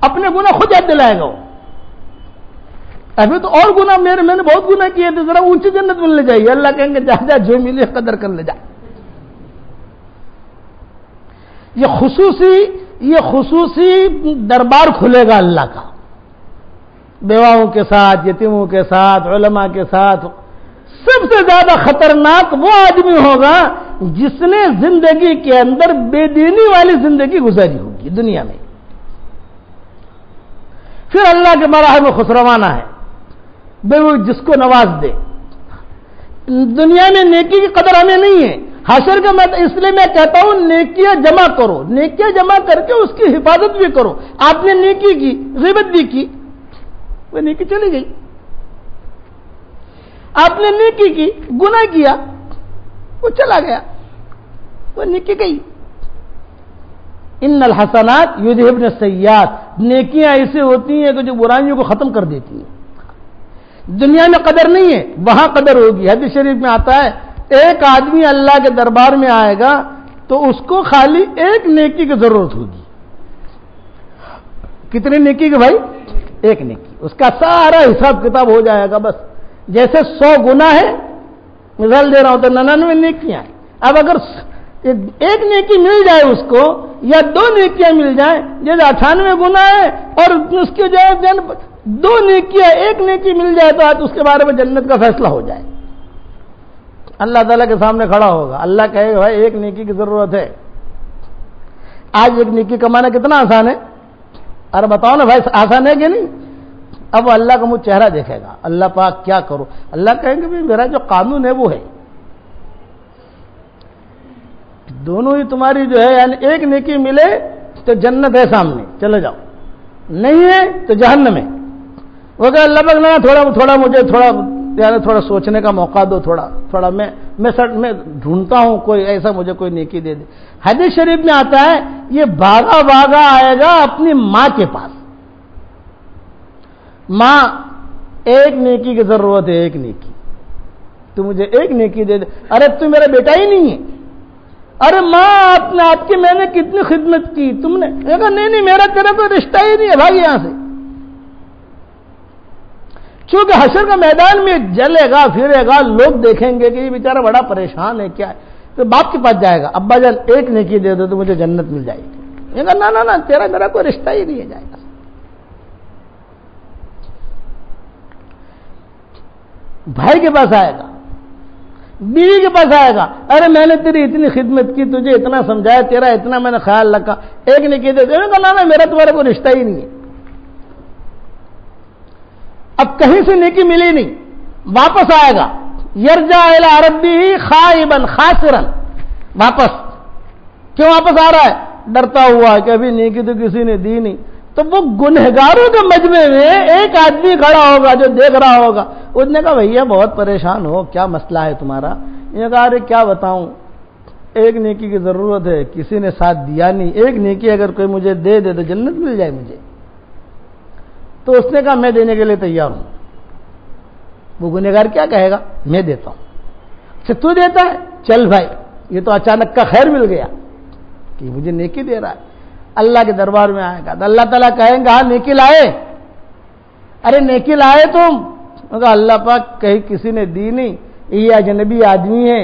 Speaker 1: اپنے گناہ خود یاد دلائے گا وہ، ابھی تو اور گناہ میں نے بہت گناہ کیے تھے، ذرا اونچی جنت میں لے جائیے۔ اللہ کہیں گے جا جا جو ملے قدر کر لے جا۔ یہ خصوصی دربار کھلے گا اللہ کا، بیواؤں کے ساتھ، یتیموں کے ساتھ، علماء کے ساتھ۔ سب سے زیادہ خطرناک وہ آدمی ہوگا جس نے زندگی کے اندر بے دینی والی زندگی گزاری ہوگی دنیا میں، پھر اللہ کے مراحل میں خسروانہ ہے بے وہ جس کو نواز دے۔ دنیا میں نیکی کی قدر ہمیں نہیں ہے، حشر کا میں اس لیے میں کہتا ہوں نیکیاں جمع کرو، نیکیاں جمع کر کے اس کی حفاظت بھی کرو۔ آپ نے نیکی کی، غیبت بھی کی، وہ نیکی چلی گئی۔ آپ نے نیکی کی، گناہ کیا، وہ چلا گیا، وہ نیکی گئی۔ ان الحسنات یذہبن السیئات، نیکیاں ایسی ہوتی ہیں کہ جو برائیوں کو ختم کر دیتی ہیں۔ دنیا میں قدر نہیں ہے، وہاں قدر ہوگی۔ حدیث شریف میں آتا ہے ایک آدمی اللہ کے دربار میں آئے گا تو اس کو خالی ایک نیکی کی ضرورت ہوگی۔ کتنی نیکی کی بھائی؟ ایک نیکی، اس کا سارا حساب کتاب ہو جائے گا۔ بس جیسے 100 گناہ ہے، مثال دے رہا ہوں تو 99 نیکیاں ہیں۔ اب اگر ایک نیکی مل جائے اس کو یا 2 نیکیاں مل جائیں، جیسے 98 گناہ ہے اور اس کی جو 2 نیکیاں، 1 نیکی مل جائے تو آج اس کے بارے میں جنت کا فیصلہ ہو جائے. اللہ تعالیٰ کے سامنے کھڑا ہوگا، اللہ کہے گا بھائی 1 نیکی کی ضرورت ہے. آج 1 نیکی کمانا کتنا آسان ہے؟ ارے بتاؤ نا بھائی، آسان ہے کہ نہیں؟ اب وہ اللہ کا منہ چہرہ دیکھے گا، اللہ پاک کیا کرو؟ اللہ کہیں گے میرا جو قانون ہے وہ ہے، دونوں ہی تمہاری جو ہے، یعنی 1 نیکی ملے تو جنت ہے سامنے، چلے جاؤ، نہیں ہے تو جہنم ہے. وہ کہ اللہ پاک نا تھوڑا مجھے تھوڑا سوچنے کا موقع دو، تھوڑا میں ڈھونڈتا ہوں کوئی ایسا مجھے کوئی نیکی دے دے. حدیث شریف میں آتا ہے یہ بھاگا آئے گا اپنی ماں کے پاس، ماں 1 نیکی کی ضرورت ہے، 1 نیکی، تو مجھے 1 نیکی دے دے. ارے تو میرا بیٹا ہی نہیں ہے. ارے ماں آپ کی میں نے کتنی خدمت کی، تم نے کہا نہیں میرا تیرا کوئی رشتہ ہی نہیں ہے، بھائی یہاں سے. چونکہ حشر کا میدان میں جلے گا پھرے گا، لوگ دیکھیں گے کہ یہ بیچارہ بڑا پریشان ہے، کیا ہے، تو باپ کے پاس جائے گا، ابا جان 1 نیکی دے دو تو مجھے جنت مل جائے گی. یہ کہا نہ تیرا میرا کوئی رشتہ ہی نہیں ہے، جائے گا. بھائی کے پاس آئے گا، بیوی کے پاس آئے گا، ارے میں نے تیری اتنی خدمت کی، تجھے اتنا سمجھایا، تیرا اتنا میں نے خیال رکھا، 1 نیکی دے دو. نہ میرا تمہارا کوئی رشتہ ہی نہیں ہے. اب کہیں سے نیکی ملی نہیں، واپس آئے گا، یرجع الی ربہ خائبا خاسرا. واپس کیوں واپس آ رہا ہے؟ ڈرتا ہوا کہ ابھی نیکی تو کسی نے دی نہیں. تو وہ گنہگاروں کے مجمع میں ایک آدمی کھڑا ہوگا جو دیکھ رہا ہوگا، اس نے کہا بھیا بہت پریشان ہو، کیا مسئلہ ہے تمہارا؟ یہ کہا ارے کیا بتاؤں، 1 نیکی کی ضرورت ہے، کسی نے ساتھ دیا نہیں، 1 نیکی اگر کوئی مجھے دے تو جنت مل جائے مجھے. تو اس نے کہا میں دینے کے لیے تیار ہوں. وہ گنہگار کیا کہے گا؟ میں دیتا ہوں. اچھا تو دیتا ہے، چل بھائی، یہ تو اچانک کا خیر مل گیا کہ مجھے نیکی دے رہا ہے. اللہ کے دربار میں آئے گا تو اللہ تعالیٰ کہیں گے ہاں نیکی لائے؟ ارے نیکی لائے تم؟ اللہ پاک کہیں کسی نے دی نہیں، یہ اجنبی آدمی ہے،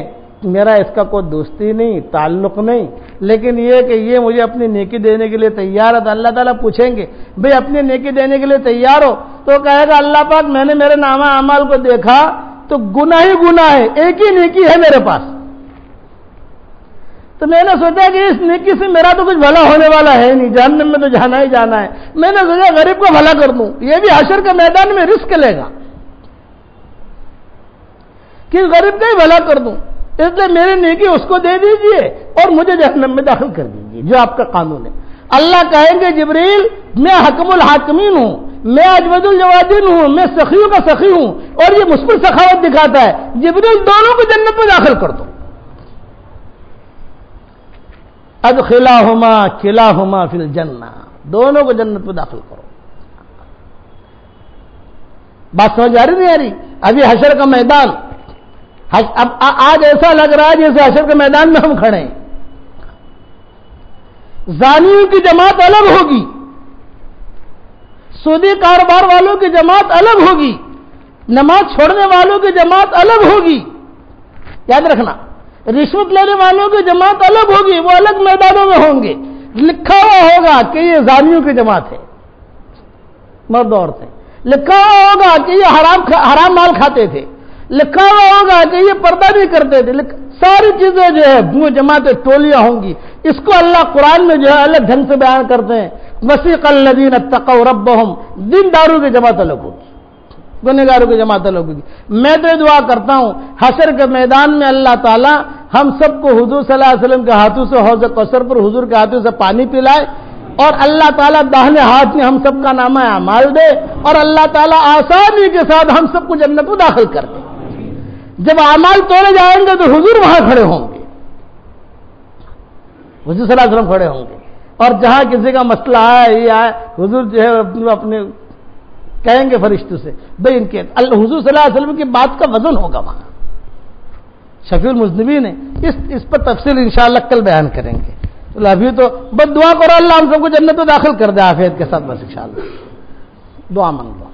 Speaker 1: میرا اس کا کوئی دوستی نہیں، تعلق نہیں، لیکن یہ کہ یہ مجھے اپنی نیکی دینے کے لیے تیار ہے. تو اللہ تعالیٰ پوچھیں گے بھئی اپنی نیکی دینے کے لیے تیار ہو؟ تو کہے گا اللہ پاک میں نے میرے نامہ اعمال کو دیکھا تو گناہ ہی گناہ ہے، 1 ہی نیکی ہے میرے پاس. تو میں نے سوچا کہ اس نیکی سے میرا تو کچھ بھلا ہونے والا ہے نہیں، جہنم میں تو جانا ہی جانا ہے. میں نے سوچا غریب کو بھلا کر دوں، یہ بھی حشر کے میدان میں رسک لے گا کہ غریب کا ہی بھلا کر دوں، اس لیے میری نیکی اس کو دے دیجئے اور مجھے جہنم میں داخل کر دیجئے جو آپ کا قانون ہے. اللہ کہیں گے جبریل میں حکم الحاکمین ہوں، میں اجود الجوادین ہوں، میں سخیوں کا سخی ہوں، اور یہ مجھ پر سخاوت دکھاتا ہے، جبریل دونوں کو جنت میں داخل کر دو. کلاہما فی الجنہ، دونوں کو جنت میں داخل کرو. بات سمجھ آ رہی نہیں آ رہی؟ ابھی حشر کا میدان، اب آج ایسا لگ رہا ہے جیسے حشر کے میدان میں ہم کھڑے ہیں. زانیوں کی جماعت الگ ہوگی، سودی کاروبار والوں کی جماعت الگ ہوگی، نماز چھوڑنے والوں کی جماعت الگ ہوگی. یاد رکھنا، رشوت لینے والوں کی جماعت الگ ہوگی، وہ الگ میدانوں میں ہوں گے. لکھا ہوا ہوگا کہ یہ زانیوں کی جماعت ہے، مرد عورتیں. لکھا ہوا ہوگا کہ یہ حرام مال کھاتے تھے. لکھا ہوا ہوگا کہ یہ پردہ بھی کرتے تھے. ساری چیزیں جو ہے وہ جماعتیں ٹولیاں ہوں گی. اس کو اللہ قرآن میں جو ہے الگ ڈھنگ سے بیان کرتے ہیں، وسیق الذین اتقوا ربهم. دینداروں کی جماعت الگ ہوگی، گنہگاروں کی جماعت الگ ہوگی. میں تو دعا کرتا ہوں حشر کے میدان میں اللہ تعالیٰ ہم سب کو حضور صلی اللہ علیہ وسلم کے ہاتھوں سے حوض کوثر پر حضور کے ہاتھوں سے پانی پلائے، اور اللہ تعالیٰ داہنے ہاتھ میں ہم سب کا نامہ اعمال دے، اور اللہ تعالیٰ آسانی کے ساتھ ہم سب کو جنت میں داخل کر دے. جب اعمال توڑے جائیں گے تو حضور وہاں کھڑے ہوں گے، حضور صلی اللہ علیہ وسلم کھڑے ہوں گے، اور جہاں کسی کا مسئلہ آیا یہ آئے، حضور جو ہے اپنے کہیں گے فرشتوں سے بھئی ان کے حضور صلی اللہ علیہ وسلم کی بات کا وزن ہوگا وہاں. شفیع المذنبین ہے. اس پر تفصیل انشاءاللہ کل بیان کریں گے. ابھی تو بس دعا کرو اللہ ہم سب کو جنت میں داخل کر دے عافیت کے ساتھ، بس انشاءاللہ دعا مانگو.